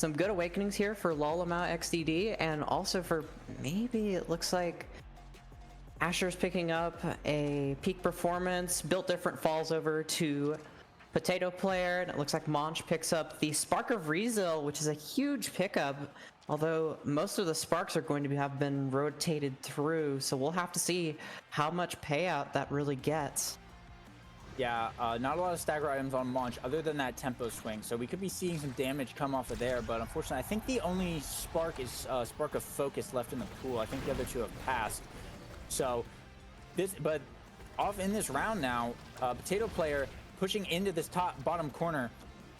Lal Mao XDD, and also for, maybe it looks like Asher's picking up a peak performance. Built Different falls over to Potato Player, and it looks like Monch picks up the Spark of Rezil, which is a huge pickup, although most of the sparks are going to have been rotated through, so we'll have to see how much payout that really gets. Yeah, not a lot of stagger items on Monch other than that tempo swing, so we could be seeing some damage come off of there, but unfortunately I think the only spark is Spark of Focus left in the pool. I think the other two have passed. So but off in this round now, Potato Player pushing into this bottom corner,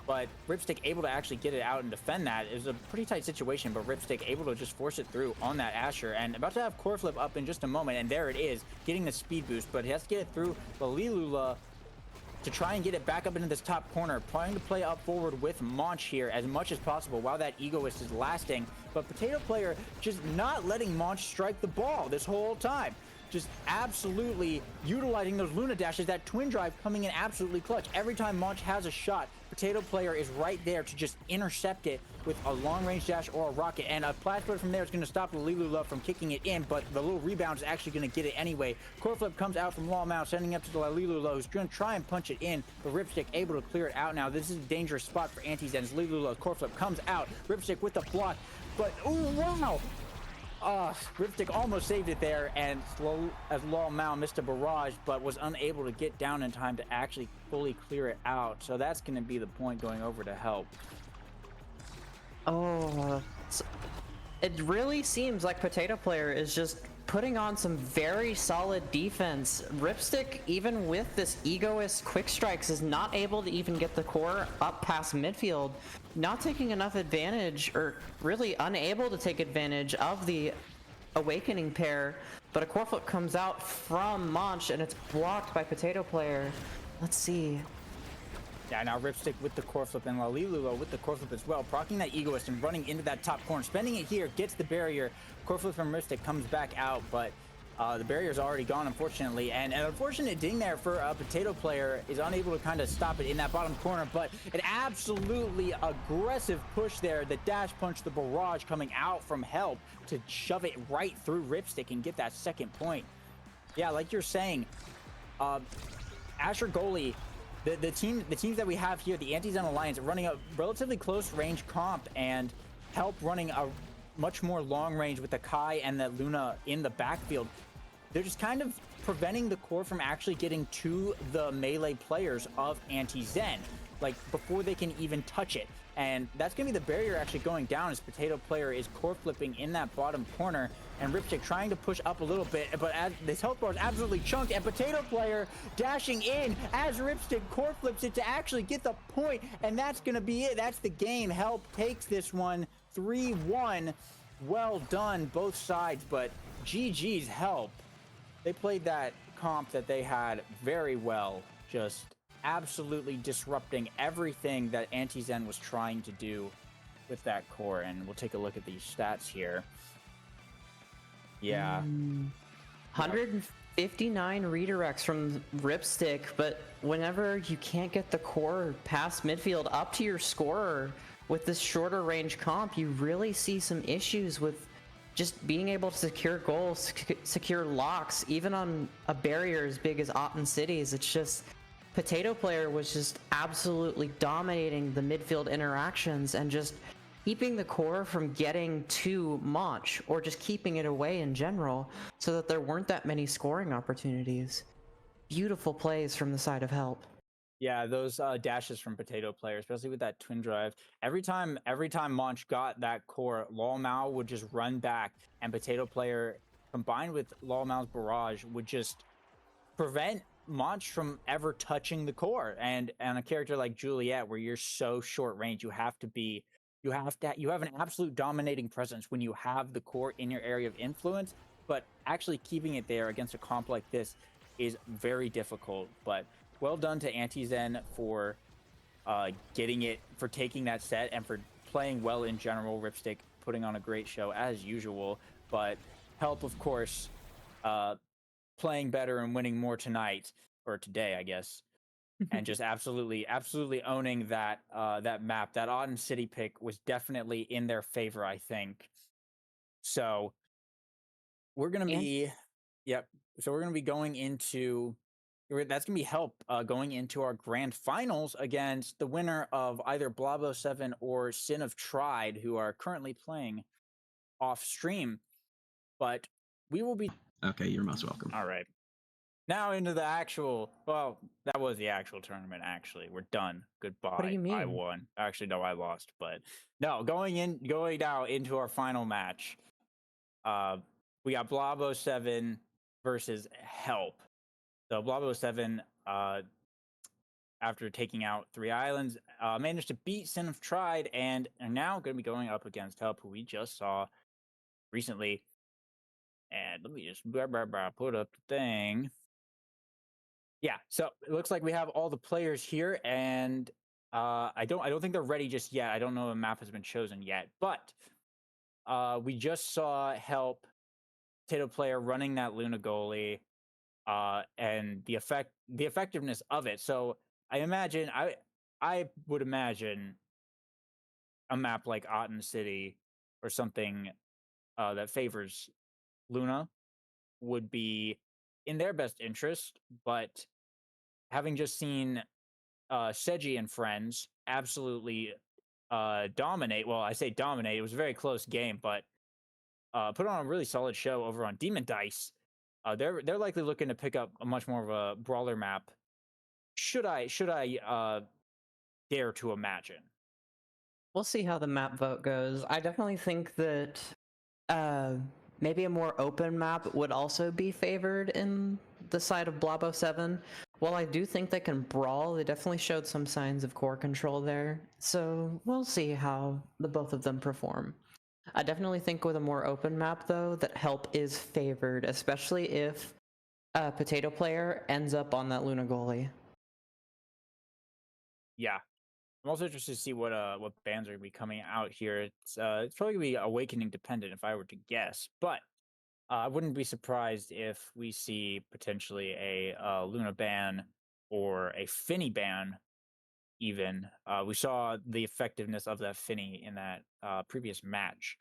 but Ripstick able to actually get it out and defend that. It was a pretty tight situation, but Ripstick able to just force it through on that Asher, and about to have core flip up in just a moment, and there it is, getting the speed boost, but he has to get it through Lilula to try and get it back up into this top corner, trying to play up forward with Monch here as much as possible while that Egoist is lasting. But Potato Player just not letting Monch strike the ball this whole time. Just absolutely utilizing those Luna dashes, that twin drive coming in absolutely clutch. Every time Monch has a shot, Potato Player is right there to just intercept it with a long range dash or a rocket, and a flash flip from there is going to stop Lilula from kicking it in, but the little rebound is actually going to get it anyway. Core flip comes out from Lal Mao, sending up to Lilula, who's going to try and punch it in, but Ripstick able to clear it out now. This is a dangerous spot for Anti-Zen. Lilula's core flip comes out, Ripstick with the block, but oh wow! Ripstick almost saved it there, and as Lal Mao missed a barrage, but was unable to get down in time to actually fully clear it out. So that's going to be the point going over to help. Oh, it really seems like Potato Player is just putting on some very solid defense. Ripstick, even with this Egoist quick strikes, is not able to even get the core up past midfield, not taking enough advantage, or really unable to take advantage of the awakening pair. But a core flip comes out from Monch, and it's blocked by Potato Player. Let's see. Yeah, now Ripstick with the core flip, and Lilula with the core flip as well, proccing that Egoist and running into that top corner, spending it here, gets the barrier. Core flip from Ripstick comes back out, but the barrier's already gone, unfortunately, and an unfortunate ding there for a Potato Player is unable to kind of stop it in that bottom corner, but an absolutely aggressive push there. The dash punch, the barrage coming out from help to shove it right through Ripstick and get that second point. Yeah, like you're saying, Asher goalie, the teams that we have here, the Anti-Zen Alliance, running a relatively close range comp, and help running a much more long range with the Kai and the Luna in the backfield. They're just kind of preventing the core from actually getting to the melee players of Anti-Zen. like before they can even touch it. And that's going to be the barrier actually going down as Potato Player is core flipping in that bottom corner, and Ripstick trying to push up a little bit, but as this health bar is absolutely chunked, and Potato Player dashing in as Ripstick core flips it to actually get the point, and that's going to be it. That's the game. Help takes this one 3-1. Well done, both sides, but GG's Help. They played that comp that they had very well, just absolutely disrupting everything that Anti-Zen was trying to do with that core. And we'll take a look at these stats here. Yeah. 159 redirects from Ripstick, but whenever you can't get the core past midfield up to your scorer with this shorter range comp, you really see some issues with just being able to secure goals, secure locks, even on a barrier as big as Otten Cities. It's just Potato Player was just absolutely dominating the midfield interactions and just keeping the core from getting too much, or just keeping it away in general, so that there weren't that many scoring opportunities. Beautiful plays from the side of Help. Yeah, those dashes from Potato Player, especially with that twin drive. Every time Monch got that core, Lol Mao would just run back, and Potato Player, combined with Lol Mao's barrage, would just prevent Monch from ever touching the core. And a character like Juliet, where you're so short range, you have an absolute dominating presence when you have the core in your area of influence. But actually keeping it there against a comp like this is very difficult. But well done to Anti-Zen for taking that set and for playing well in general. Ripstick putting on a great show as usual, but Help, of course, playing better and winning more tonight, or today, I guess, and just absolutely owning that that map. That Auden City pick was definitely in their favor, I think. So we're gonna be, yep. So we're gonna be going into. That's going to be Help going into our grand finals against the winner of either Blabo 7 or Sin of Tried, who are currently playing off stream. But we will be... Okay, you're most welcome. All right. Now into the actual... Well, that was the actual tournament, actually. We're done. Goodbye. What do you mean? I won. Actually, no, I lost. But no, going now into our final match. We got Blabo 7 versus Help. So Blabo 7, after taking out 3 islands, managed to beat Sin of Tried, and are now going to be going up against Help, who we just saw recently. And let me just put up the thing. Yeah, so it looks like we have all the players here, and I don't think they're ready just yet. I don't know if a map has been chosen yet, but we just saw Help, Potato Player running that Luna goalie. And the effectiveness of it. So I would imagine a map like Otten City or something that favors Luna would be in their best interest. But having just seen Seji and friends absolutely dominate. Well, I say dominate. It was a very close game, but put on a really solid show over on Demon Dice. They're likely looking to pick up a much more of a brawler map. Should I dare to imagine? We'll see how the map vote goes. I definitely think that maybe a more open map would also be favored in the side of Blabo 7. While I do think they can brawl, they definitely showed some signs of core control there. So we'll see how the both of them perform. I definitely think with a more open map, though, that Help is favored, especially if Potato Player ends up on that Luna goalie. Yeah, I'm also interested to see what bands are gonna be coming out here. It's probably gonna be Awakening dependent if I were to guess, but I wouldn't be surprised if we see potentially a Luna ban or a Finny ban. Even we saw the effectiveness of that Finny in that previous match,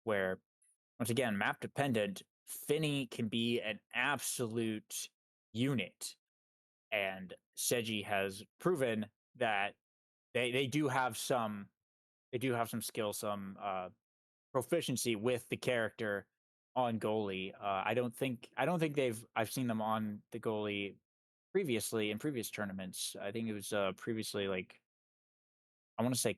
where once again map dependent, Finny can be an absolute unit, and Seji has proven that they do have some skill, some proficiency with the character on goalie. I don't think I've seen them on the goalie previously in previous tournaments. I think it was previously like I want to say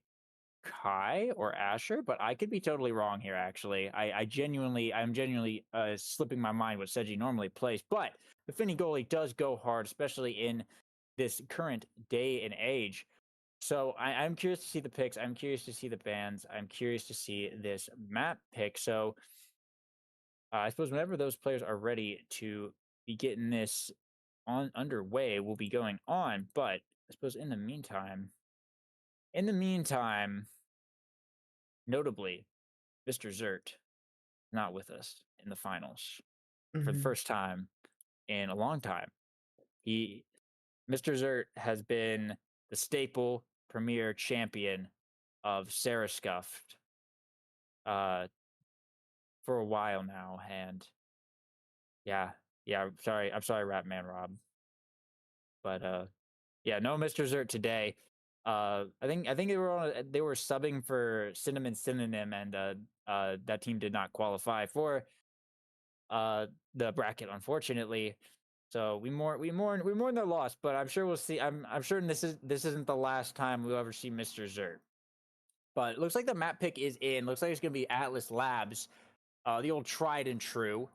Kai or Asher, but I could be totally wrong here. Actually, I'm genuinely slipping my mind what Seji normally plays. But the Finny goalie does go hard, especially in this current day and age. So I'm curious to see the picks. I'm curious to see the bans. I'm curious to see this map pick. So I suppose whenever those players are ready to be getting this on underway, we'll be going on. But I suppose in the meantime, notably, Mr. Zert not with us in the finals for the first time in a long time. Mr. Zert has been the staple premier champion of Sarah Scuffed for a while now, and yeah, I'm sorry, Rap Man Rob, but yeah, no Mr. Zert today. I think they were subbing for Cinnamon Synonym, and that team did not qualify for the bracket, unfortunately. So we mourn their loss, but I'm sure we'll see. I'm sure this isn't the last time we'll ever see Mr. Zert. But it looks like the map pick is in. Looks like it's gonna be Atlas Labs, the old tried and true.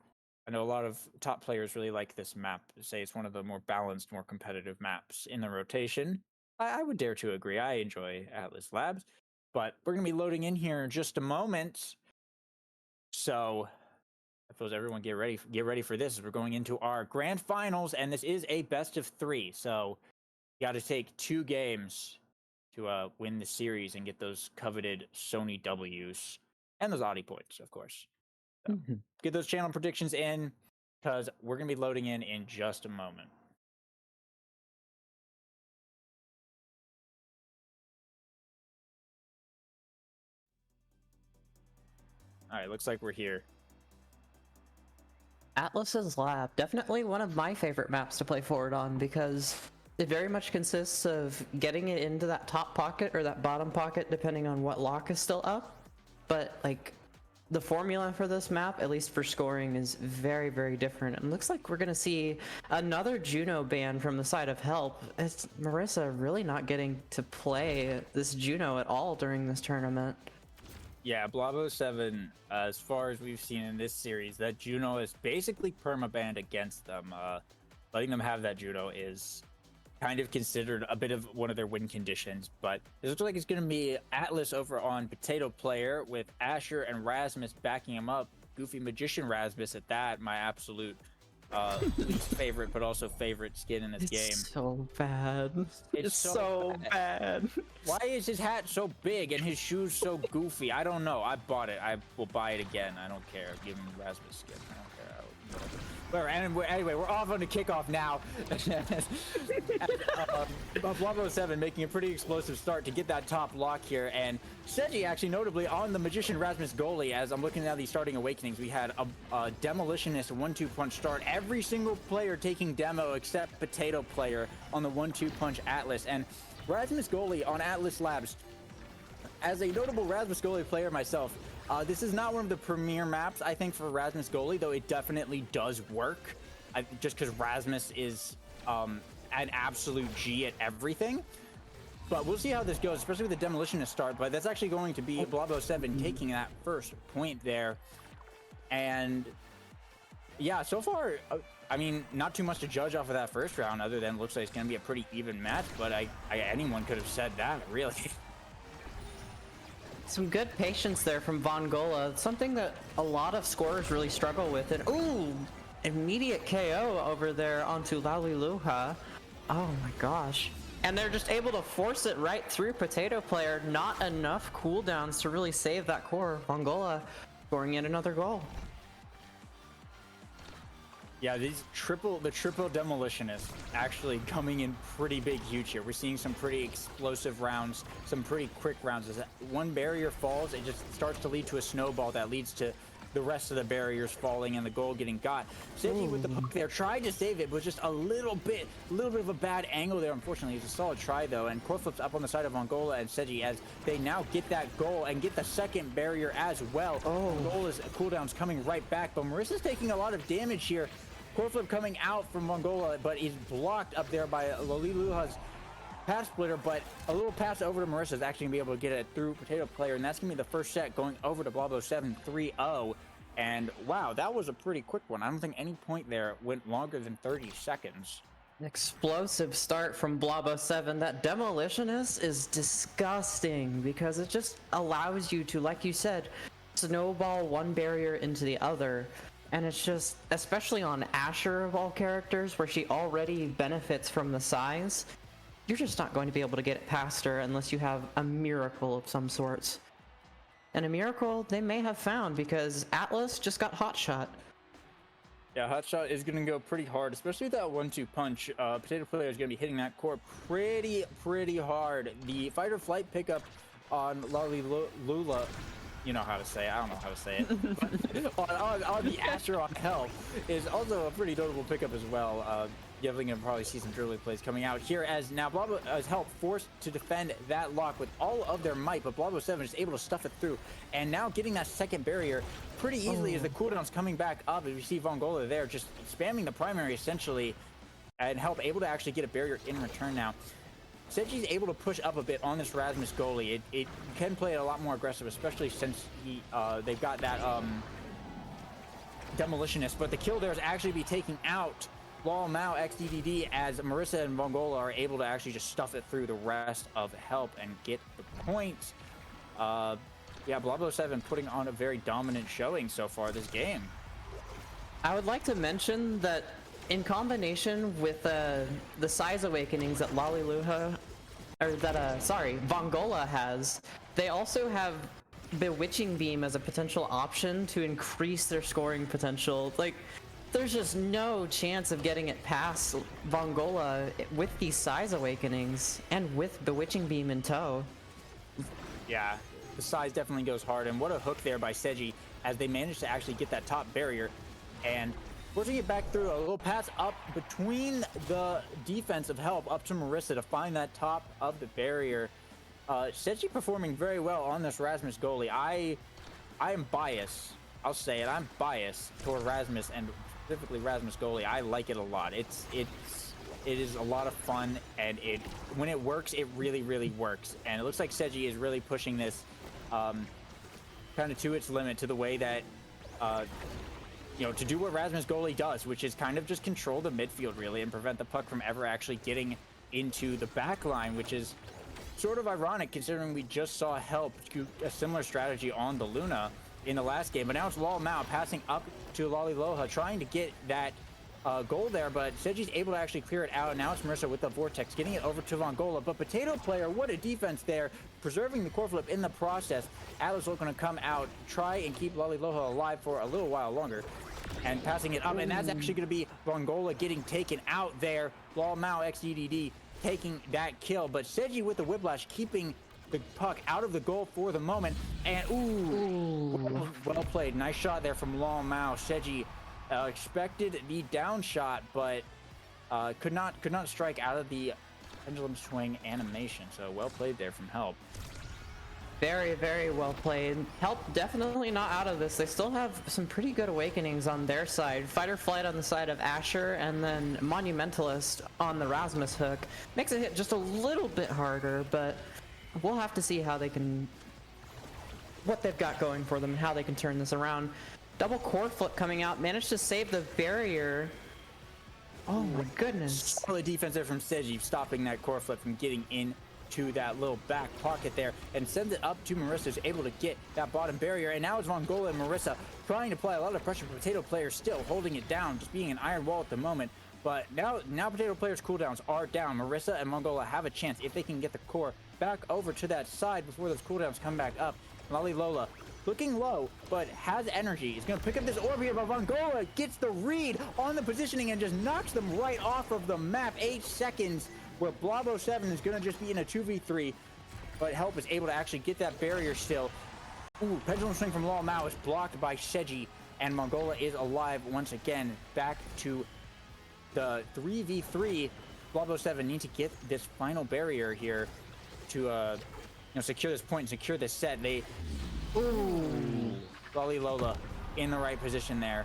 I know a lot of top players really like this map. Say it's one of the more balanced, more competitive maps in the rotation. I would dare to agree. I enjoy Atlas Labs, but we're gonna be loading in here in just a moment. So I suppose everyone get ready for this. We're going into our grand finals, and this is a best of 3. So you got to take 2 games to win the series and get those coveted Sony W's and those Audi points, of course. So get those channel predictions in, because we're gonna be loading in just a moment. All right, looks like we're here. Atlas's Lab, definitely one of my favorite maps to play forward on, because it very much consists of getting it into that top pocket or that bottom pocket, depending on what lock is still up. But like, the formula for this map, at least for scoring, is very, very different. And looks like we're gonna see another Juno ban from the side of Help. It's Marissa really not getting to play this Juno at all during this tournament. Yeah, Blabo7, as far as we've seen in this series, that Juno is basically permabanned against them. Letting them have that Juno is kind of considered a bit of one of their win conditions, but it looks like it's going to be Atlas over on Potato Player with Asher and Rasmus backing him up. Goofy Magician Rasmus at that, my absolute least favorite, but also favorite skin in this game. So bad. It's so bad. Why is his hat so big and his shoes so goofy? I don't know. I bought it. I will buy it again. I don't care. Give him Rasmus skin. I don't care. Anyway, we're off on the kickoff now. Blabo7 making a pretty explosive start to get that top lock here, and Seji actually notably on the Magician Rasmus goalie. As I'm looking at these starting awakenings, we had a Demolitionist 1-2 punch start. Every single player taking demo except Potato Player on the 1-2 punch Atlas, and Rasmus goalie on Atlas Labs. As a notable Rasmus goalie player myself, this is not one of the premier maps, I think, for Rasmus goalie, though it definitely does work. Just because Rasmus is an absolute G at everything. But we'll see how this goes, especially with the Demolitionist start. But that's actually going to be Blabo7 taking that first point there. And yeah, so far, I mean, not too much to judge off of that first round, other than it looks like it's going to be a pretty even match. But anyone could have said that, really. Some good patience there from Vongola, something that a lot of scorers really struggle with. And ooh, immediate KO over there onto Laliluha. Oh my gosh. And they're just able to force it right through Potato Player. Not enough cooldowns to really save that core. Vongola scoring yet another goal. Yeah, the triple Demolitionists actually coming in pretty big, huge here. We're seeing some pretty explosive rounds, some pretty quick rounds. As one barrier falls, it just starts to lead to a snowball that leads to the rest of the barriers falling and the goal getting got. Seji with the puck there, tried to save it, but just a little bit of a bad angle there. Unfortunately, it's a solid try though, and core flips up on the side of Vongola and Seji as they now get that goal and get the second barrier as well. The goal is cooldowns coming right back, but Marissa's taking a lot of damage here. Core flip coming out from Vongola, but he's blocked up there by Laliluha's pass splitter, but a little pass over to Marissa is actually going to be able to get it through Potato Player, and that's going to be the first set going over to Blabo 7 3-0. And wow, that was a pretty quick one. I don't think any point there went longer than 30 seconds. An explosive start from Blabo 7. That Demolitionist is disgusting because it just allows you to, like you said, snowball one barrier into the other. And it's just, especially on Asher of all characters, where she already benefits from the size, you're just not going to be able to get it past her unless you have a miracle of some sorts. And a miracle they may have found because Atlas just got hot shot. Yeah, hot shot is going to go pretty hard, especially with that 1-2 punch. Potato Player is going to be hitting that core pretty hard. The fight or flight pickup on Lula, you know how to say it. I don't know how to say it. But on the Asher on Help is also a pretty notable pickup as well. Definitely going to probably see some dribbling plays coming out here as now Blabo as Help forced to defend that lock with all of their might, but Blabo 7 is able to stuff it through, and now getting that second barrier pretty easily as the cooldown's coming back up. As you see Vongola there just spamming the primary essentially, and Help able to actually get a barrier in return now. Seji's able to push up a bit on this Rasmus goalie. It can play it a lot more aggressive, especially since they've got that Demolitionist, but the kill there is actually be taking out Lol Mao XDDD as Marissa and Vongola are able to actually just stuff it through the rest of Help and get the point. Yeah, Blabo 7 putting on a very dominant showing so far this game. I would like to mention that in combination with the size awakenings that Vongola has, they also have Bewitching Beam as a potential option to increase their scoring potential. Like, there's just no chance of getting it past Vongola with these size awakenings and with Bewitching Beam in tow. Yeah, the size definitely goes hard, and what a hook there by Seji as they managed to actually get that top barrier and forcing it back through. A little pass up between the defense of Help up to Marissa to find that top of the barrier. Seji performing very well on this Rasmus goalie. I am biased. I'll say it. I'm biased toward Rasmus, and specifically Rasmus goalie. I like it a lot. It is a lot of fun, and when it works, it really works. And it looks like Seji is really pushing this kind of to its limit, to the way that to do what Rasmus goalie does, which is kind of just control the midfield really and prevent the puck from ever actually getting into the back line, which is sort of ironic considering we just saw Help do a similar strategy on the Luna in the last game. But now it's Lol Mao passing up to Loha, trying to get that goal there, but Seji's able to actually clear it out. Now it's Marissa with the Vortex, getting it over to Vongola, but Potato Player, what a defense there, preserving the core flip in the process. Atlas looking to come out, try and keep Loha alive for a little while longer, and passing it up, and that's actually going to be Vongola getting taken out there. Lol Mao XDDD taking that kill, but Seji with the Whiplash keeping the puck out of the goal for the moment, and well played. Nice shot there from Lol Mao. Seji expected the down shot, but could not strike out of the pendulum swing animation. So well played there from Help. Very well played. Help definitely not out of this. They still have some pretty good awakenings on their side. Fight or Flight on the side of Asher, and then Monumentalist on the Rasmus hook. Makes it hit just a little bit harder, but we'll have to see how they can, what they've got going for them and how they can turn this around. Double core flip coming out, managed to save the barrier. Oh my goodness. Solid defense there from Seji, stopping that core flip from getting into that little back pocket there, and sends it up to Marissa, who's able to get that bottom barrier. And now it's Vongola and Marissa trying to apply a lot of pressure. Potato Player still holding it down, just being an iron wall at the moment. But now Potato Player's cooldowns are down. Marissa and Vongola have a chance if they can get the core back over to that side before those cooldowns come back up. Lola looking low, but has energy. He's going to pick up this orb here, but Vongola gets the read on the positioning and just knocks them right off of the map. 8 seconds, where Blabo 7 is going to just be in a 2v3, but Help is able to actually get that barrier still. Ooh, pendulum swing from Lol Mao is blocked by Seji, and Vongola is alive once again. Back to the 3v3. Blabo 7 need to get this final barrier here to secure this point and secure this set. Lola in the right position there.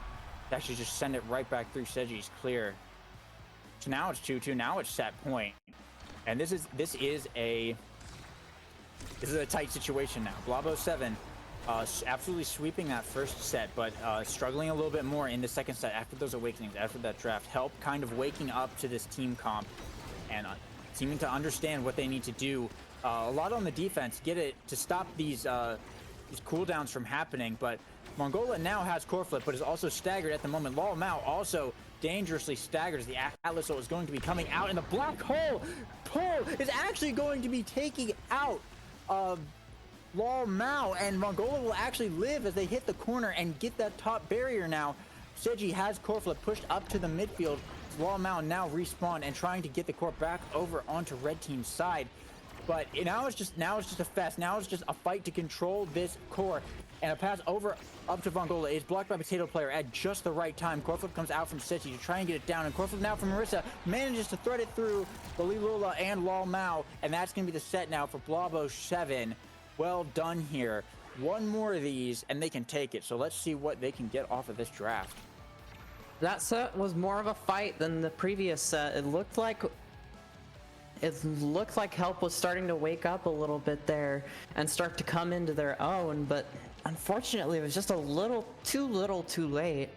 Actually just send it right back through Seji's clear. So now it's 2-2. Now it's set point. And this is a tight situation now. Blabo 7 absolutely sweeping that first set, but struggling a little bit more in the second set after those awakenings, after that draft. Help kind of waking up to this team comp and seeming to understand what they need to do. A lot on the defense, get it to stop these cooldowns from happening, but Mongola now has core flip, but is also staggered at the moment. Lao Mao also dangerously staggered as the Atlas is going to be coming out, and the black hole pull is actually going to be taking out Lao Mao, and Mongola will actually live as they hit the corner and get that top barrier now. Seji has core flip pushed up to the midfield. Lao Mao now respawn and trying to get the core back over onto red team's side. But now it's just a fest. Now it's just a fight to control this core. And a pass over up to Mongola is blocked by Potato Player at just the right time. Core flip comes out from Seji to try and get it down. And core flip now from Marissa manages to thread it through Lola and Lao Mao. And that's going to be the set now for Blabo 7. Well done here. One more of these and they can take it. So let's see what they can get off of this draft. That set was more of a fight than the previous set. It looked like Help was starting to wake up a little bit there and start to come into their own, but unfortunately it was just a little too late.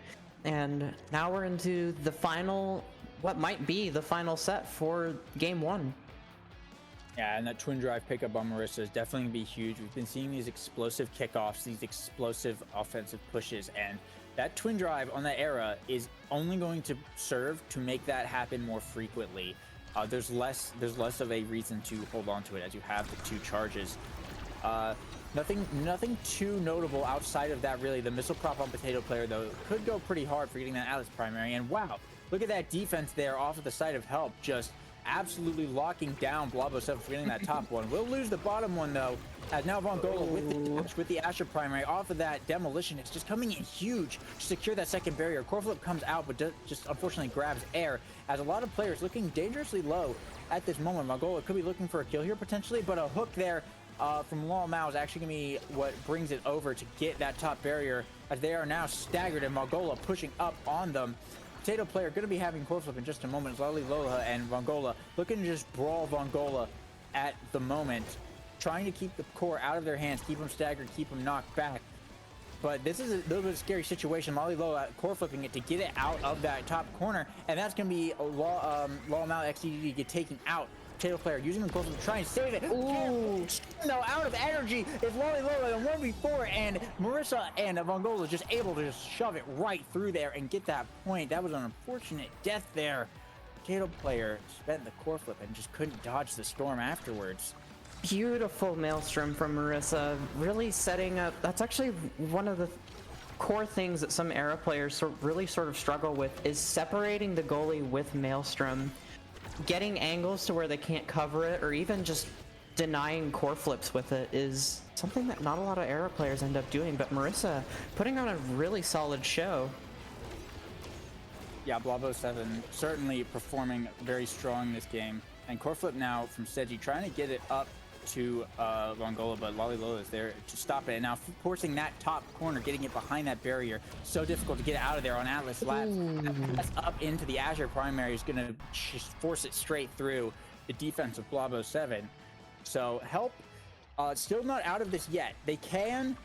And now we're into the final, what might be the final set for game 1. Yeah, and that twin drive pickup on Marissa is definitely going to be huge. We've been seeing these explosive kickoffs, these explosive offensive pushes, and that twin drive on that era is only going to serve to make that happen more frequently. There's less of a reason to hold on to it as you have the 2 charges. Nothing too notable outside of that, really. The missile prop on Potato Player, though, could go pretty hard for getting that Atlas primary. And wow, look at that defense there off of the side of Help, just absolutely locking down Blabo 7 for getting that top one. We'll lose the bottom one, though, as now Mongola with the Asher primary off of that demolition. It's just coming in huge to secure that second barrier. Core flip comes out, but just unfortunately grabs air, as a lot of players looking dangerously low at this moment. Mongola could be looking for a kill here potentially, but a hook there from Lao Mao is actually going to be what brings it over to get that top barrier, as they are now staggered and Mongola pushing up on them. Potato Player going to be having core flip in just a moment. Lola and Mongola looking to just brawl Mongola at the moment, trying to keep the core out of their hands, keep them staggered, keep them knocked back. But this is a little bit of a scary situation. Lola core flipping it to get it out of that top corner, and that's going to be a Lao Mao XDD to get taken out. Potato Player using the core flip to try and save it. Ooh! No, out of energy is Lola in 1v4, and Marissa and Mongola just able to just shove it right through there and get that point. That was an unfortunate death there. Potato Player spent the core flip and just couldn't dodge the storm afterwards. Beautiful Maelstrom from Marissa, really setting up. That's actually one of the core things that some era players really sort of struggle with, is separating the goalie with Maelstrom, getting angles to where they can't cover it, or even just denying core flips with it is something that not a lot of era players end up doing, but Marissa putting on a really solid show. Yeah, Blabo 7 certainly performing very strong this game. And core flip now from Seji, trying to get it up to Mongola, but Lola is there to stop it. And now forcing that top corner, getting it behind that barrier. So difficult to get out of there on Atlas Labs. That's up into the Azure primary is going to just force it straight through the defense of Blabo 7. So Help still not out of this yet. They can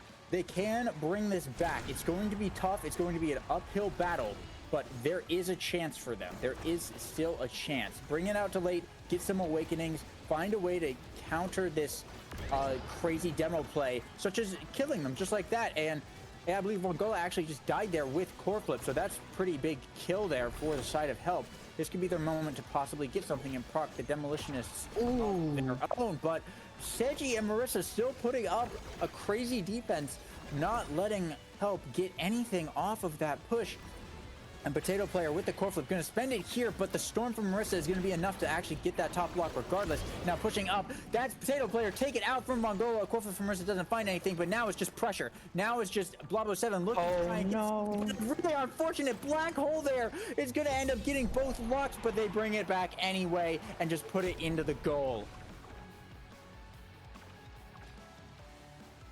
bring this back. It's going to be tough. It's going to be an uphill battle, but there is a chance for them. There is still a chance. Bring it out to late, get some awakenings, find a way to counter this crazy demo play, such as killing them just like that. And I believe Mongola actually just died there with core flip, so that's pretty big kill there for the side of Help. This could be their moment to possibly get something and proc the demolitionists on their own. But Seji and Marissa still putting up a crazy defense, not letting Help get anything off of that push. And Potato Player with the core flip going to spend it here, but the storm from Marissa is going to be enough to actually get that top block regardless. Now pushing up, that's Potato Player, take it out from Mongola. Core flip from Marissa doesn't find anything, but now it's just pressure. Now it's just Blabo 7 looking to try and get really unfortunate black hole there. It's going to end up getting both locks, but they bring it back anyway and just put it into the goal.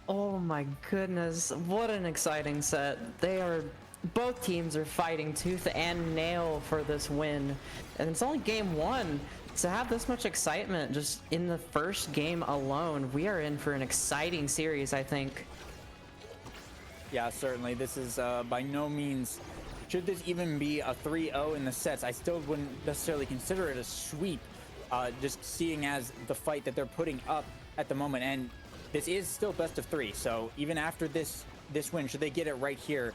Oh my goodness, what an exciting set. Both teams are fighting tooth and nail for this win, and it's only game 1, to have this much excitement just in the first game alone, we are in for an exciting series, I think. Yeah, certainly. This is by no means, should this even be a 3-0 in the sets, I still wouldn't necessarily consider it a sweep, just seeing as the fight that they're putting up at the moment. And this is still best of 3, so even after this win, should they get it right here,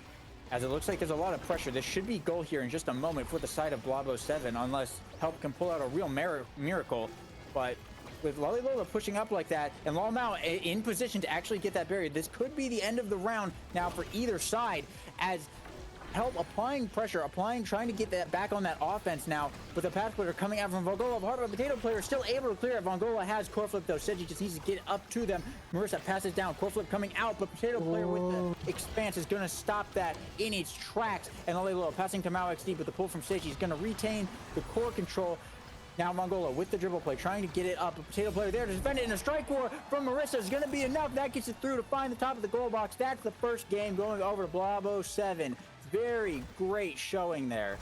as it looks like there's a lot of pressure, this should be goal here in just a moment for the side of Blabo 7, unless Help can pull out a real miracle. But with Lola pushing up like that, and Law now in position to actually get that barrier, this could be the end of the round now for either side, as Help applying pressure, trying to get that back on that offense now, with the pass splitter coming out from Vongola. Hard of a potato player still able to clear it. Vongola has core flip though. Seji just needs to get up to them. Marissa passes down. Core flip coming out, but potato player with the expanse is going to stop that in its tracks. And Alelo passing to Mao XD, but the pull from Seji is going to retain the core control. Now Vongola with the dribble play, trying to get it up. A potato player there to defend it, and a strike war from Marissa is going to be enough. That gets it through to find the top of the goal box. That's the first game going over to Blabo 7. Very great showing there.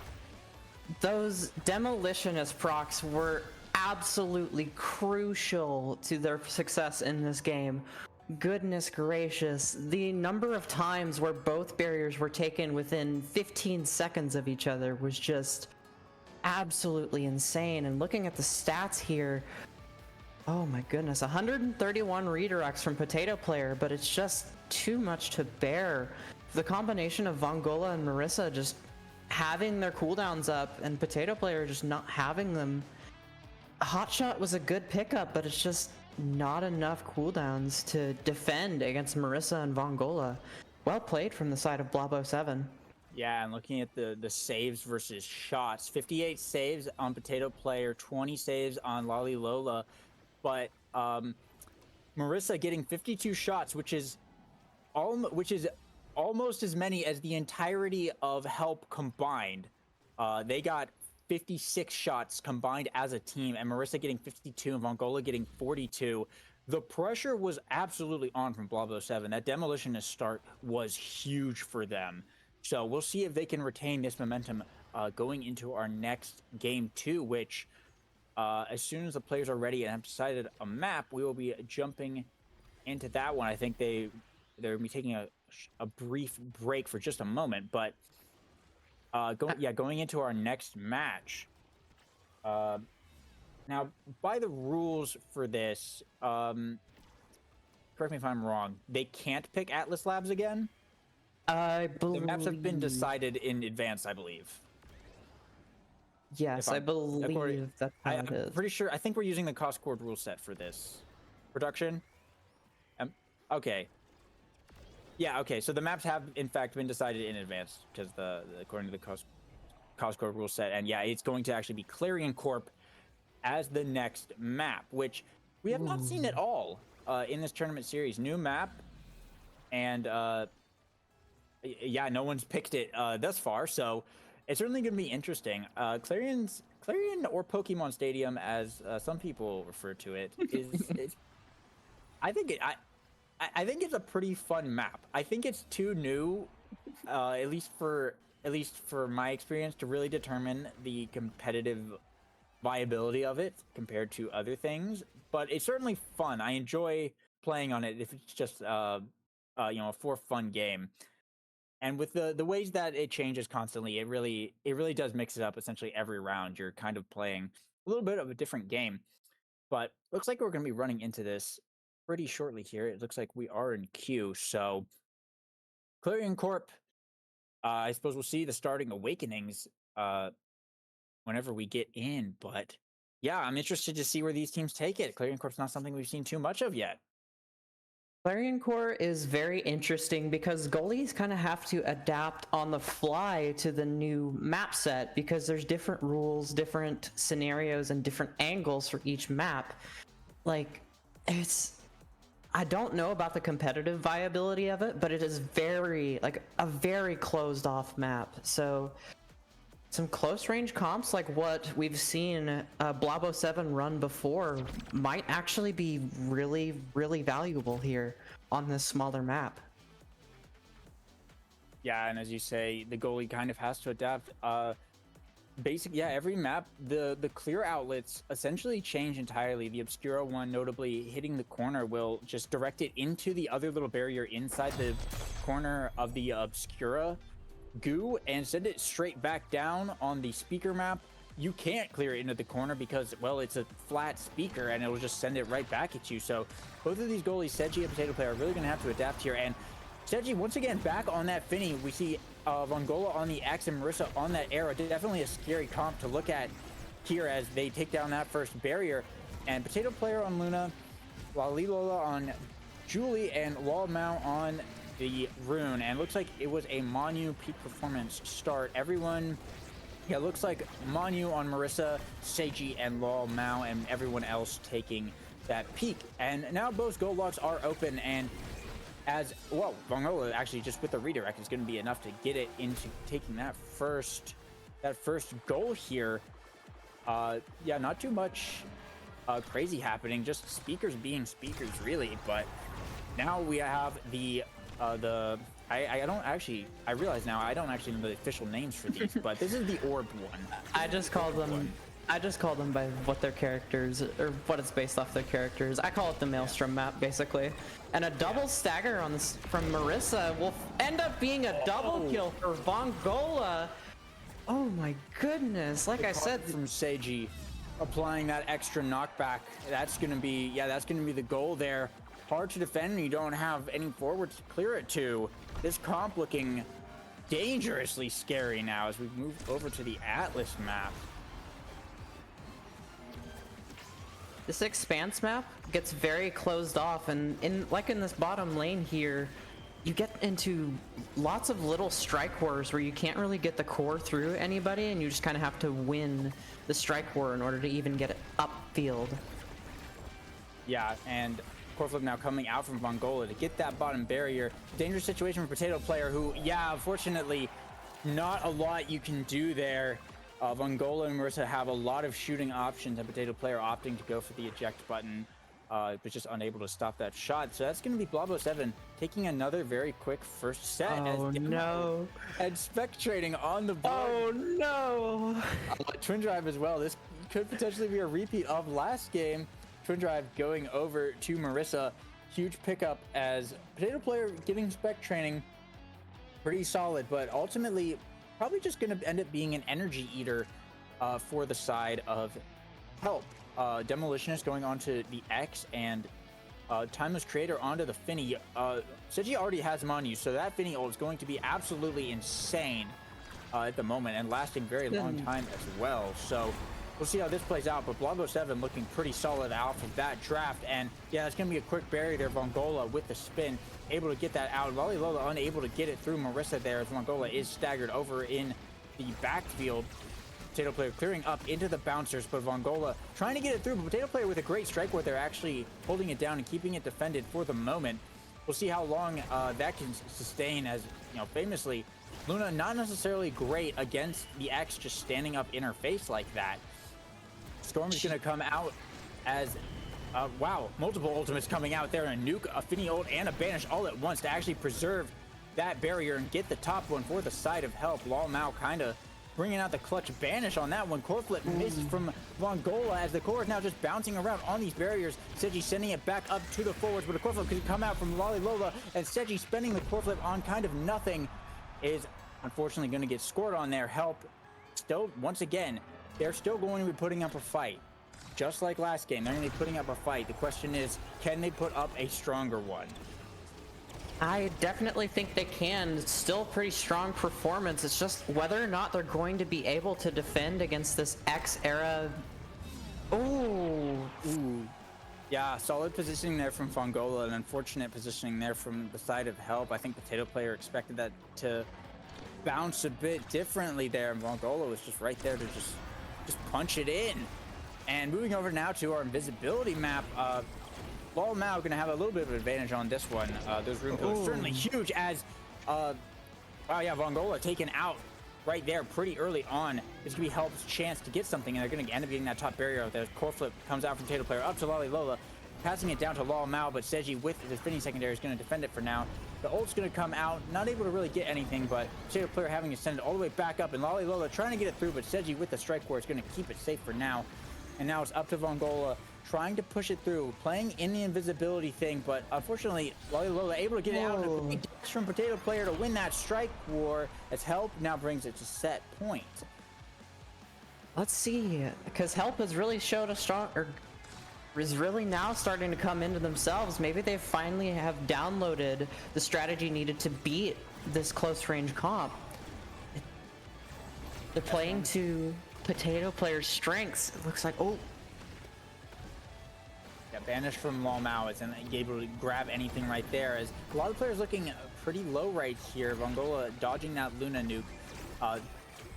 Those demolitionist procs were absolutely crucial to their success in this game. Goodness gracious, the number of times where both barriers were taken within 15 seconds of each other was just absolutely insane. And looking at the stats here, oh my goodness, 131 redirects from Potato Player, but it's just too much to bear. The combination of Vongola and Marissa just having their cooldowns up and Potato Player just not having them. Hotshot was a good pickup, but it's just not enough cooldowns to defend against Marissa and Vongola. Well played from the side of Blabo 7. Yeah, and looking at the saves versus shots, 58 saves on Potato Player, 20 saves on Lolly Lola, but Marissa getting 52 shots, which is almost as many as the entirety of Help combined. They got 56 shots combined as a team, and Marissa getting 52 and Vongola getting 42. The pressure was absolutely on from Blabo 7. That demolitionist start was huge for them. So we'll see if they can retain this momentum going into our next game 2, which as soon as the players are ready and have decided a map, we will be jumping into that one. I think they're going to be taking a brief break for just a moment, but going into our next match. Now, by the rules for this, correct me if I'm wrong, they can't pick Atlas Labs again? I believe... The maps have been decided in advance, I believe. Yes, I believe that's how it is. I'm pretty sure, I think we're using the cost cord rule set for this production. Okay. Yeah, okay, so the maps have in fact been decided in advance, because according to the cost code rule set, and yeah, it's going to actually be Clarion Corp as the next map, which we have not seen at all in this tournament series. New map, and yeah, no one's picked it thus far, so it's certainly going to be interesting. Clarion or Pokemon Stadium, as some people refer to it, is I think it's a pretty fun map. I think it's too new, at least for my experience, to really determine the competitive viability of it compared to other things. But it's certainly fun. I enjoy playing on it if it's just a for fun game. And with the ways that it changes constantly, it really does mix it up. Essentially every round, you're kind of playing a little bit of a different game. But looks like we're going to be running into this pretty shortly here. It looks like we are in queue. So Clarion Corp, I suppose we'll see the starting awakenings whenever we get in. But yeah, I'm interested to see where these teams take it. Clarion Corp's not something we've seen too much of yet. Clarion Corps is very interesting because goalies kind of have to adapt on the fly to the new map set, because there's different rules, different scenarios, and different angles for each map. Like, I don't know about the competitive viability of it, but it is a very closed off map. So some close range comps like what we've seen Blabo 7 run before might actually be really, really valuable here on this smaller map. Yeah, and as you say, the goalie kind of has to adapt. Yeah, every map, the clear outlets essentially change entirely. The Obscura one, notably hitting the corner, will just direct it into the other little barrier inside the corner of the Obscura goo and send it straight back down. On the speaker map, you can't clear it into the corner because, well, it's a flat speaker and it'll just send it right back at you. So both of these goalies, Seji and Potato Player, are really going to have to adapt here. And Seji, once again, back on that Finny. We see Vongola on the X and Marissa on that Era. Definitely a scary comp to look at here as they take down that first barrier. And Potato Player on Luna, Lola on Julie, and Wall Mao on the Rune. And looks like it was a Manu peak performance start. Everyone, yeah, looks like Manu on Marissa, Seiji, and Lal Mao, and everyone else taking that peak. And now both goal locks are open, and as well, Vongola actually just with the redirect is going to be enough to get it into taking that first goal here. Yeah, not too much crazy happening, just speakers being speakers really. But now we have I don't actually, I realize now I don't actually know the official names for these, but this is the orb one. I just call them by what their characters, or what it's based off their characters. I call it the Maelstrom map, basically. And a double stagger on this from Marissa will end up being a double kill for Vongola. Oh my goodness! Like I said, from Seiji, applying that extra knockback. That's gonna be the goal there. Hard to defend. You don't have any forwards to clear it to. This comp looking dangerously scary now as we move over to the Atlas map. this Expanse map gets very closed off, and in this bottom lane here, you get into lots of little strike wars where you can't really get the core through anybody, and you just kind of have to win the strike war in order to even get it upfield. Yeah, and core flip now coming out from Vongola to get that bottom barrier. Dangerous situation for Potato Player, who, yeah, unfortunately, not a lot you can do there. Vongola and Marissa have a lot of shooting options, and Potato Player opting to go for the eject button, but just unable to stop that shot. So that's going to be Blabo7 taking another very quick first set. Oh no! And spectrating on the board. Oh no! Twin Drive as well. This could potentially be a repeat of last game. Twin Drive going over to Marissa. Huge pickup as Potato Player getting spec training. Pretty solid, but ultimately probably just going to end up being an energy eater for the side of Help. Demolitionist going on to the X, and Timeless Creator onto the Finny. Seiji already has him on you, so that Finny ult is going to be absolutely insane at the moment, and lasting very long time as well. So we'll see how this plays out, but Blabo7 looking pretty solid out of that draft. And yeah, it's going to be a quick barrier there. Vongola with the spin, able to get that out. Lolly Lola unable to get it through Marissa there, as Vongola is staggered over in the backfield. Potato Player clearing up into the bouncers, but Vongola trying to get it through. But Potato Player with a great strike where they're actually holding it down and keeping it defended for the moment. We'll see how long that can sustain, as, you know, famously, Luna not necessarily great against the X just standing up in her face like that. Storm is going to come out as, wow, multiple ultimates coming out there, and a nuke, a Finny ult, and a banish all at once to actually preserve that barrier and get the top one for the side of Help. Lal Mao kind of bringing out the clutch banish on that one. Core flip missed from Vongola as the core is now just bouncing around on these barriers. Seiji sending it back up to the forwards, but a core flip could come out from Lolly Lola, and Seiji spending the core flip on kind of nothing is unfortunately going to get scored on there. Help still, once again, they're still going to be putting up a fight. Just like last game, they're going to be putting up a fight. The question is, can they put up a stronger one? I definitely think they can. It's still a pretty strong performance. It's just whether or not they're going to be able to defend against this X era. Ooh. Yeah, solid positioning there from Vongola, and unfortunate positioning there from the side of Help. I think Potato Player expected that to bounce a bit differently there, and Vongola was just right there to just punch it in. And moving over now to our invisibility map, Lal Mao going to have a little bit of an advantage on this one. Those rune pillars certainly huge as, wow, yeah, Vongola taken out right there pretty early on. It's going to be Help's chance to get something, and they're going to end up getting that top barrier. The core flip comes out from Potato Player up to Lolly Lola, passing it down to Lal Mao, but Seiji with the Finny secondary is going to defend it for now. The ult's going to come out, not able to really get anything, but Potato Player having to send it all the way back up, and Lola trying to get it through, but Seji with the strike force is going to keep it safe for now. And now it's up to Vongola trying to push it through, playing in the invisibility thing, but unfortunately, Lola able to get it out. And a big dash from Potato Player to win that strike war, as Help now brings it to set point. Let's see, because Help has really showed a strong, or is really now starting to come into themselves. Maybe they finally have downloaded the strategy needed to beat this close range comp. They're playing to Potato Player's strengths. It looks like, oh. Yeah, banished from Lao Mao isn't able to grab anything right there, as a lot of players looking pretty low right here. Vongola dodging that Luna nuke.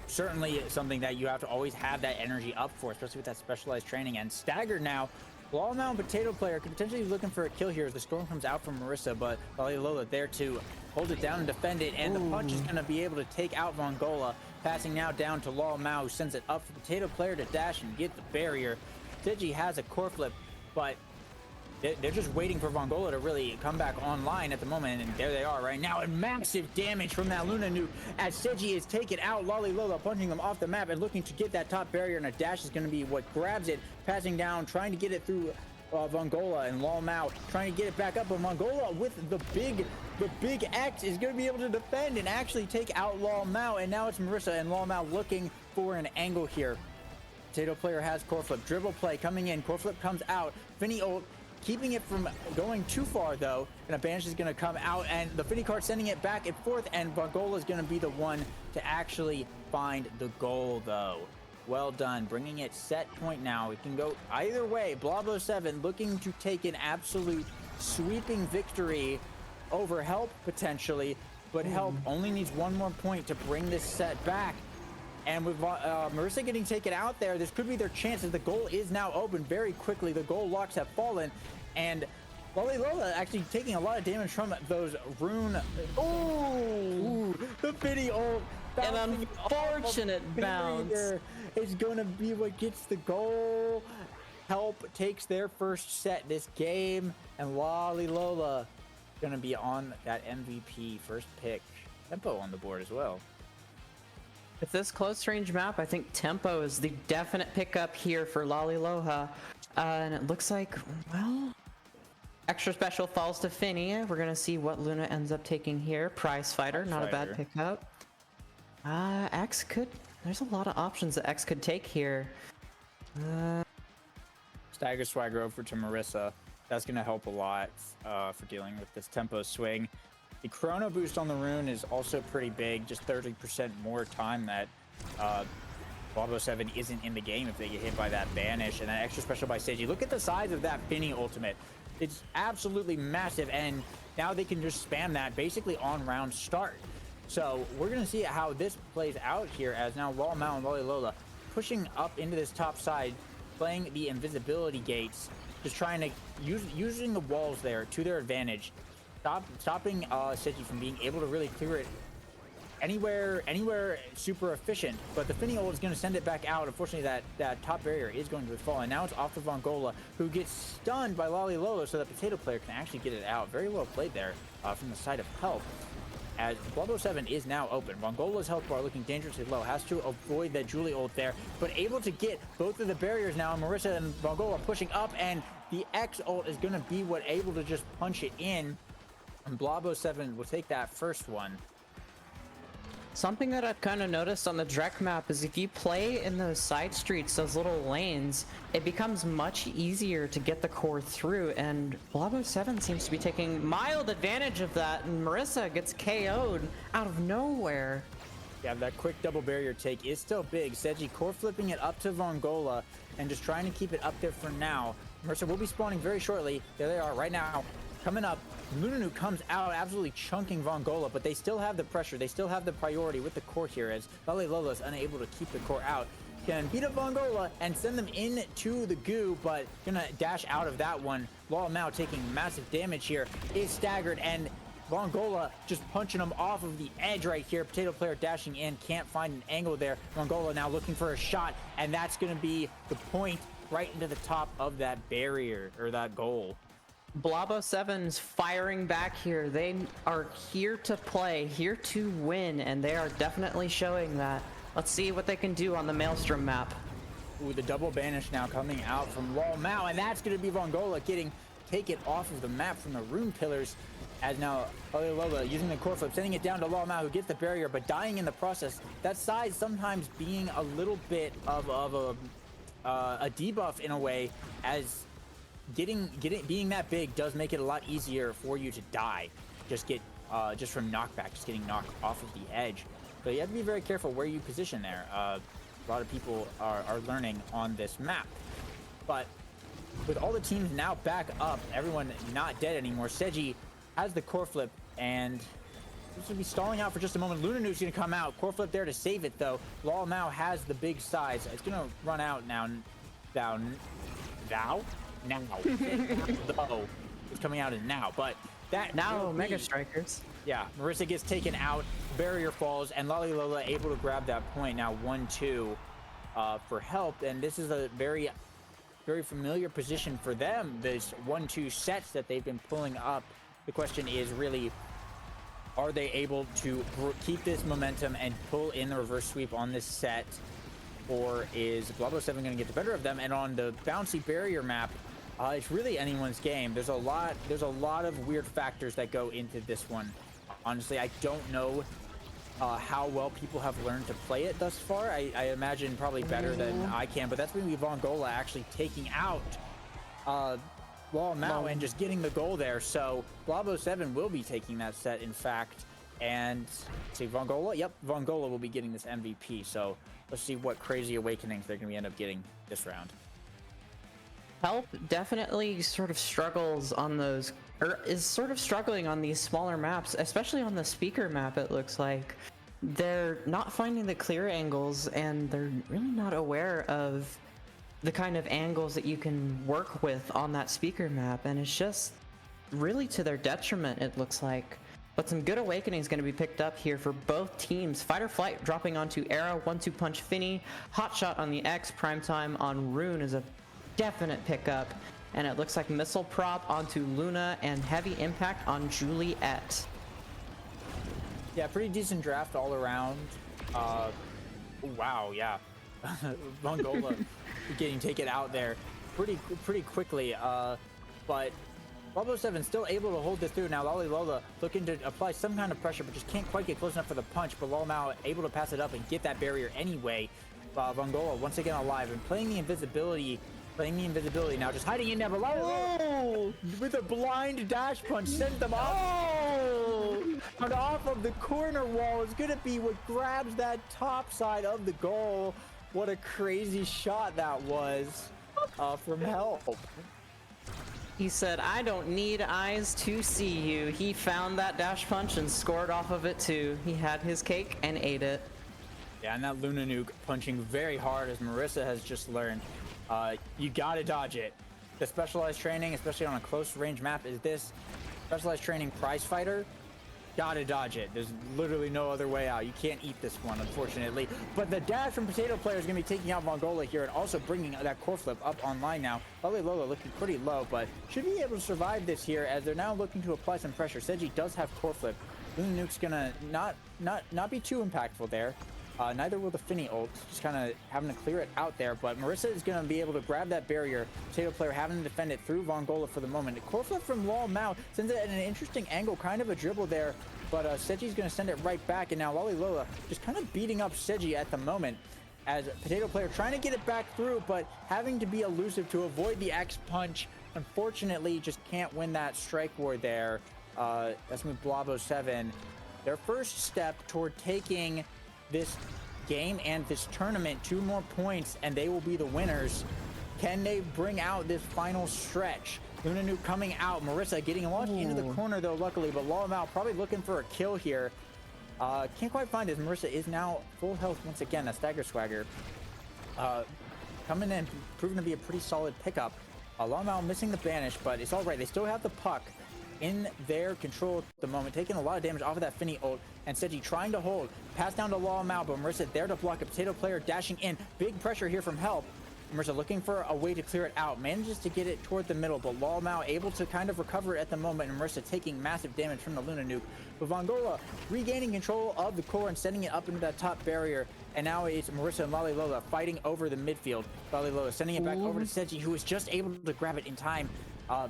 Certainly something that you have to always have that energy up for, especially with that specialized training. And staggered now. Lao Mao and Potato Player could potentially be looking for a kill here as the storm comes out from Marissa, but Lola there to hold it down and defend it, and the punch is going to be able to take out Vongola, passing now down to Lao Mao, who sends it up for Potato Player to dash and get the barrier. Digi has a core flip, but they're just waiting for Vongola to really come back online at the moment, and there they are right now. And massive damage from that Luna nuke as Seji is taken out. Lola punching them off the map and looking to get that top barrier, and a dash is going to be what grabs it, passing down, trying to get it through Vongola, and Lao Mao trying to get it back up, but Vongola with the big X is going to be able to defend and actually take out Lao Mao. And now it's Marissa and Lao Mao looking for an angle here. Potato Player has core flip, dribble play coming in, core flip comes out, Finny ult keeping it from going too far though, and a banish is going to come out, and the Finny card sending it back and forth, and Vongola is going to be the one to actually find the goal though. Well done, bringing it set point now. It can go either way. Blabo 7 looking to take an absolute sweeping victory over Help potentially, but Help only needs one more point to bring this set back. And with Marissa getting taken out there, this could be their chance, as the goal is now open very quickly. The goal locks have fallen, and Lola actually taking a lot of damage from those rune. Oh, the Finny ult. An unfortunate bounce. Is going to be what gets the goal. Help takes their first set this game, and Lola going to be on that MVP first pick. Tempo on the board as well. With this close range map, I think tempo is the definite pickup here for Laliloha. And it looks like, well, extra special falls to Finny. We're going to see what Luna ends up taking here. Prize Fighter, not a bad pickup. X could, there's a lot of options that X could take here. Stagger Swagger over to Marissa. That's going to help a lot for dealing with this tempo swing. The Chrono boost on the rune is also pretty big, just 30% more time that Blabo 7 isn't in the game if they get hit by that banish, and that extra special by Seiji. Look at the size of that Finny ultimate. It's absolutely massive, and now they can just spam that basically on round start. So we're going to see how this plays out here, as now Lao Mao and Lola pushing up into this top side, playing the invisibility gates, just trying to using the walls there to their advantage. Stopping Seiji from being able to really clear it anywhere super efficient, but the Finny ult is going to send it back out. Unfortunately, that top barrier is going to fall, and now it's off to Vongola, who gets stunned by Lola, so that Potato Player can actually get it out. Very well played there from the side of Help, as Blabo 7 is now open. Vongola's health bar looking dangerously low, has to avoid that Julie ult there, but able to get both of the barriers now. Marissa and Vongola pushing up, and the X ult is going to be what able to just punch it in. And Blabo 7 will take that first one. Something that I've kind of noticed on the Drek map is if you play in those side streets, those little lanes, it becomes much easier to get the core through, and Blabo 7 seems to be taking mild advantage of that, and Marissa gets KO'd out of nowhere. Yeah, that quick double barrier take is still big. Seiji core flipping it up to Vongola and just trying to keep it up there for now. Marissa will be spawning very shortly. There they are right now. Coming up, Lunanu comes out absolutely chunking Vongola, but they still have the pressure. They still have the priority with the core here, as Lola is unable to keep the core out. Can beat up Vongola and send them into the goo, but gonna dash out of that one. Lao Mao taking massive damage here, is staggered, and Vongola just punching him off of the edge right here. Potato Player dashing in, can't find an angle there. Vongola now looking for a shot, and that's gonna be the point right into the top of that barrier, or that goal. Blabo 7's firing back here. They are here to play, here to win, and they are definitely showing that. Let's see what they can do on the Maelstrom map. Ooh, the double banish now coming out from Lol Mao, and that's going to be Vongola getting taken off of the map from the rune pillars. As now Lola using the core flip, sending it down to Lol Mao, who gets the barrier, but dying in the process. That side sometimes being a little bit of a debuff in a way, as being that big does make it a lot easier for you to die. Just from knockback, just getting knocked off of the edge. So you have to be very careful where you position there. A lot of people are learning on this map. But with all the teams now back up, everyone not dead anymore, Seji has the core flip, and this will be stalling out for just a moment. Lunanuke's gonna come out. Core flip there to save it though. Lol now has the big size. It's gonna run out now. Now. Though it's coming out in now, but that now Mega Strikers. Yeah, Marissa gets taken out, barrier falls, and Lolly Lola able to grab that point. Now 1-2 for help, and this is a very familiar position for them. This 1-2 sets that they've been pulling up. The question is really, are they able to keep this momentum and pull in the reverse sweep on this set, or is Blabo 7 going to get the better of them? And on the bouncy barrier map, it's really anyone's game. There's a lot of weird factors that go into this one. Honestly, I don't know how well people have learned to play it thus far. I imagine probably better than I can, but that's going to be Vongola actually taking out Lol Mao and just getting the goal there. So Blabo 7 will be taking that set, in fact. And see, Vongola? Yep, Vongola will be getting this MVP. So let's see what crazy awakenings they're going to end up getting this round. Help definitely sort of struggles on those, or is sort of struggling on these smaller maps, especially on the speaker map. It looks like they're not finding the clear angles, and they're really not aware of the kind of angles that you can work with on that speaker map, and it's just really to their detriment, it looks like. But some good awakening is going to be picked up here for both teams. Fight or Flight dropping onto Era, 1-2 punch Finny, Hot Shot on the X, Primetime on Rune is a definite pickup, and it looks like Missile Prop onto Luna and Heavy Impact on Juliet. Yeah, pretty decent draft all around. Wow, yeah. Vongola getting taken out there pretty quickly, but Blabo 7 still able to hold this through. Now Lolly Lola looking to apply some kind of pressure, but just can't quite get close enough for the punch. But Lol Mao able to pass it up and get that barrier anyway. Vongola once again alive and playing the invisibility now, just hiding in there. But Lolly with a blind dash punch sends them off. And off of the corner wall is gonna be what grabs that top side of the goal. What a crazy shot that was from Help. He said, "I don't need eyes to see you." He found that dash punch and scored off of it too. He had his cake and ate it. Yeah, and that Luna Nuke punching very hard, as Marissa has just learned. You gotta dodge it. The specialized training, especially on a close range map, is this specialized training prize fighter. Gotta dodge it. There's literally no other way out. You can't eat this one, unfortunately. But the dash from Potato Player is going to be taking out Vongola here and also bringing that core flip up online now. Lolly Lola looking pretty low, but should be able to survive this here as they're now looking to apply some pressure. Seji does have core flip. Luna Nuke's going to not be too impactful there. Neither will the Finny ult, just kind of having to clear it out there. But Marissa is going to be able to grab that barrier. Potato Player having to defend it through Vongola for the moment. The core flip from Lol Mao sends it at an interesting angle, kind of a dribble there. But Seji's going to send it right back. And now Lolly Lola just kind of beating up Seji at the moment. As Potato Player trying to get it back through, but having to be elusive to avoid the X punch. Unfortunately, just can't win that strike war there. That's with Blabo 7. Their first step toward taking this game and this tournament 2 more points, and they will be the winners. Can they bring out this final stretch? Luna Nuke coming out. Marissa getting launched into the corner though, luckily, but Lol Mao probably looking for a kill here. Can't quite find it. Marissa is now full health once again. A Stagger Swagger coming in, proving to be a pretty solid pickup. Lol Mao missing the banish, but it's all right. They still have the puck in their control at the moment, taking a lot of damage off of that Finny ult, and Seji trying to hold. Pass down to Lol Mao, but Marissa there to block a Potato Player dashing in. Big pressure here from Help. Marissa looking for a way to clear it out, manages to get it toward the middle, but Lalmao able to kind of recover it at the moment, and Marissa taking massive damage from the Luna Nuke. But Vongola regaining control of the core and sending it up into that top barrier, and now it's Marissa and Lalilola fighting over the midfield. Lalilola sending it back over to Seji, who was just able to grab it in time.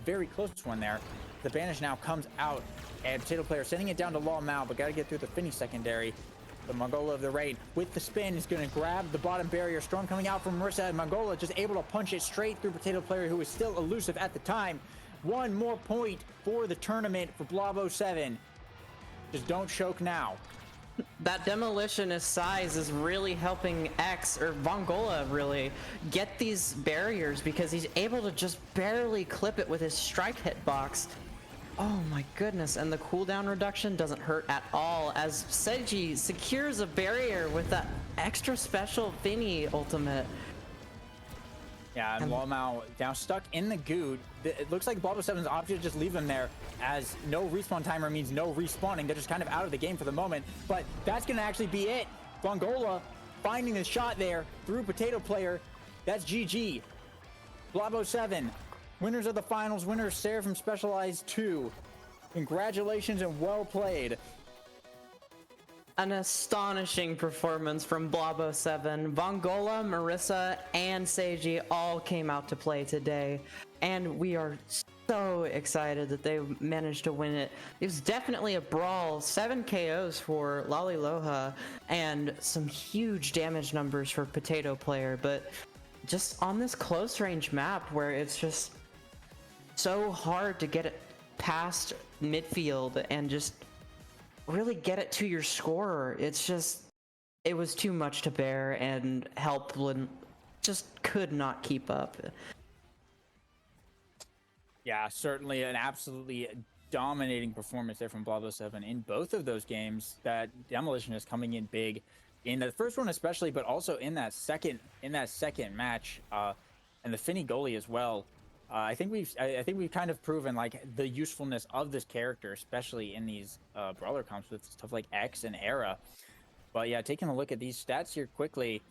Very close one there. The banish now comes out, and Potato Player sending it down to Lalmao, but got to get through the Finny secondary. The Mongola of the Rain with the spin is going to grab the bottom barrier. Storm coming out from Marissa, and Mongola just able to punch it straight through Potato Player, who is still elusive at the time. One more point for the tournament for Blob 07. Just don't choke now. That demolitionist size is really helping X, or Vongola really, get these barriers because he's able to just barely clip it with his strike hitbox. Oh my goodness, and the cooldown reduction doesn't hurt at all as Seiji secures a barrier with that extra special Finny ultimate. Yeah, and Lalmao now stuck in the goo. It looks like Blob 07's option to just leave him there, as no respawn timer means no respawning. They're just kind of out of the game for the moment, but that's going to actually be it. Vongola finding the shot there through Potato Player. That's GG. Blob 07. Winners of the finals, winners Seraphim Specialized 2. Congratulations and well played. An astonishing performance from Blob 07. Vongola, Marissa, and Seiji all came out to play today, and we are so excited that they managed to win it. It was definitely a brawl. 7 KOs for Laliloha, and some huge damage numbers for Potato Player, but just on this close range map where it's just so hard to get it past midfield and just really get it to your scorer. It was too much to bear, and Helplin just could not keep up. Yeah, certainly an absolutely dominating performance there from Blob 07 in both of those games. That Demolition is coming in big in the first one especially, but also in that second match, and the Finny goalie as well. I think we've kind of proven like the usefulness of this character, especially in these brawler comps with stuff like X and Era. But yeah, taking a look at these stats here quickly,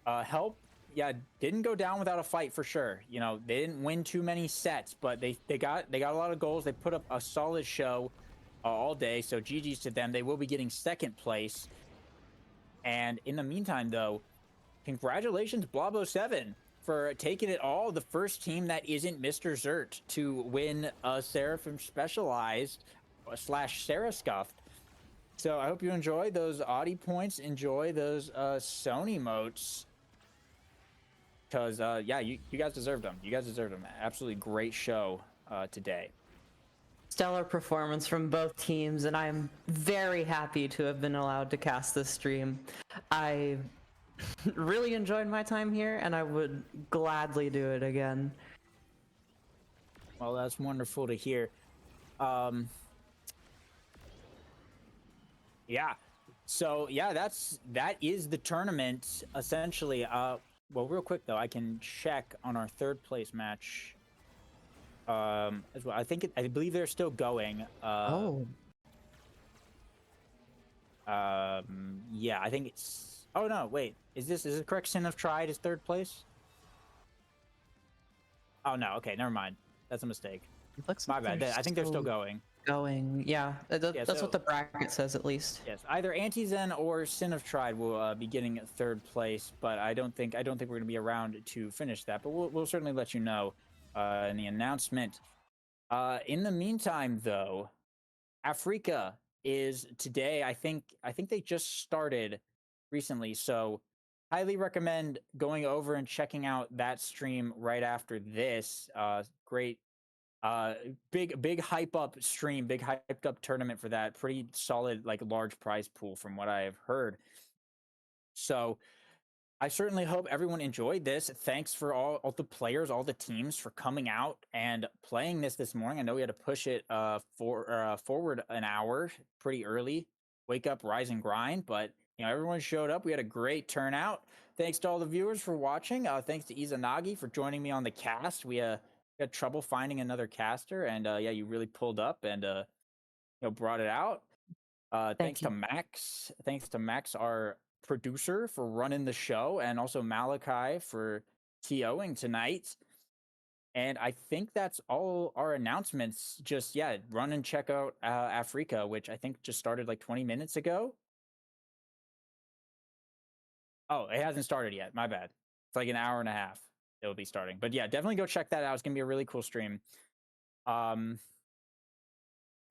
Help, yeah, didn't go down without a fight for sure. You know, they didn't win too many sets, but they got a lot of goals. They put up a solid show all day. So GG's to them. They will be getting second place. And in the meantime, though, congratulations, Blob 07. For taking it all, the first team that isn't Mr. Zert to win a Seraphim Specialized / Sarah Scuffed. So I hope you enjoy those Audi points, enjoy those Sony emotes. Because, yeah, you guys deserved them. You guys deserved them. Absolutely great show today. Stellar performance from both teams, and I'm very happy to have been allowed to cast this stream. I really enjoyed my time here, and I would gladly do it again. Well, that's wonderful to hear. Yeah. So yeah, that is the tournament essentially. Well, real quick though, I can check on our third place match. As well. I believe they're still going. Yeah, I think it's. Oh no, wait. Is it correct? Sin of Tried is third place? Oh no, okay, never mind. That's a mistake. It looks My like bad. I think they're still going. Yeah, that's so, what the bracket says at least. Yes, either Antizen or Sin of Tried will be getting third place, but I don't think we're going to be around to finish that. But we'll certainly let you know in the announcement. In the meantime, though, Africa is today. I think they just started recently, so highly recommend going over and checking out that stream right after this. Great, big hype up stream, big hyped up tournament for that. Pretty solid, like large prize pool from what I have heard. So I certainly hope everyone enjoyed this. Thanks for all the players, all the teams for coming out and playing this morning. I know we had to push it forward an hour pretty early. Wake up, rise and grind, but you know, everyone showed up. We had a great turnout. Thanks to all the viewers for watching. Thanks to Izanagi for joining me on the cast. We had trouble finding another caster, and yeah, you really pulled up and brought it out. Thanks to Max. Thanks to Max, our producer, for running the show, and also Malachi for TOing tonight. And I think that's all our announcements. Just, yeah, run and check out Africa, which I think just started like 20 minutes ago. Oh, it hasn't started yet. My bad. It's like an hour and a half. It'll be starting. But yeah, definitely go check that out. It's going to be a really cool stream. Yeah,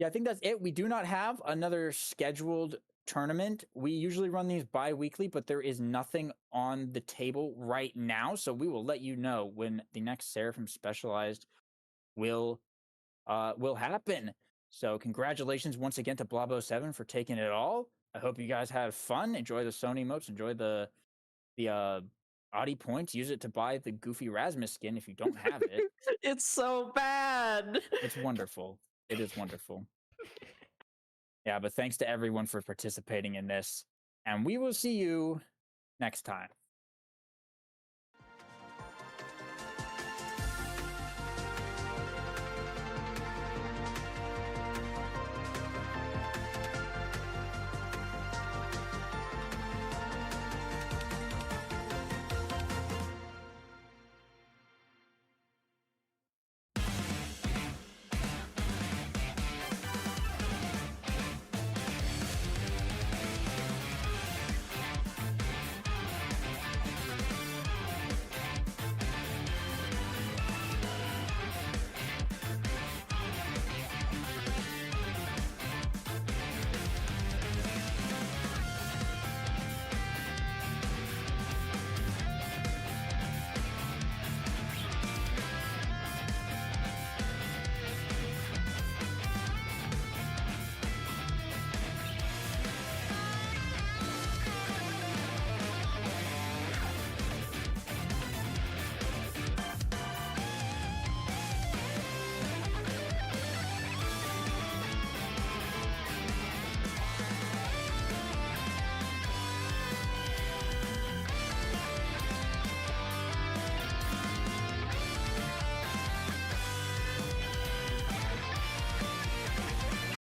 I think that's it. We do not have another scheduled tournament. We usually run these bi-weekly, but there is nothing on the table right now. So we will let you know when the next Seraphim Specialized will happen. So congratulations once again to Blobo7 for taking it all. I hope you guys had fun. Enjoy the Sony emotes. Enjoy the Audi points. Use it to buy the Goofy Rasmus skin if you don't have it. It's so bad. It's wonderful. It is wonderful. Yeah, but thanks to everyone for participating in this. And we will see you next time.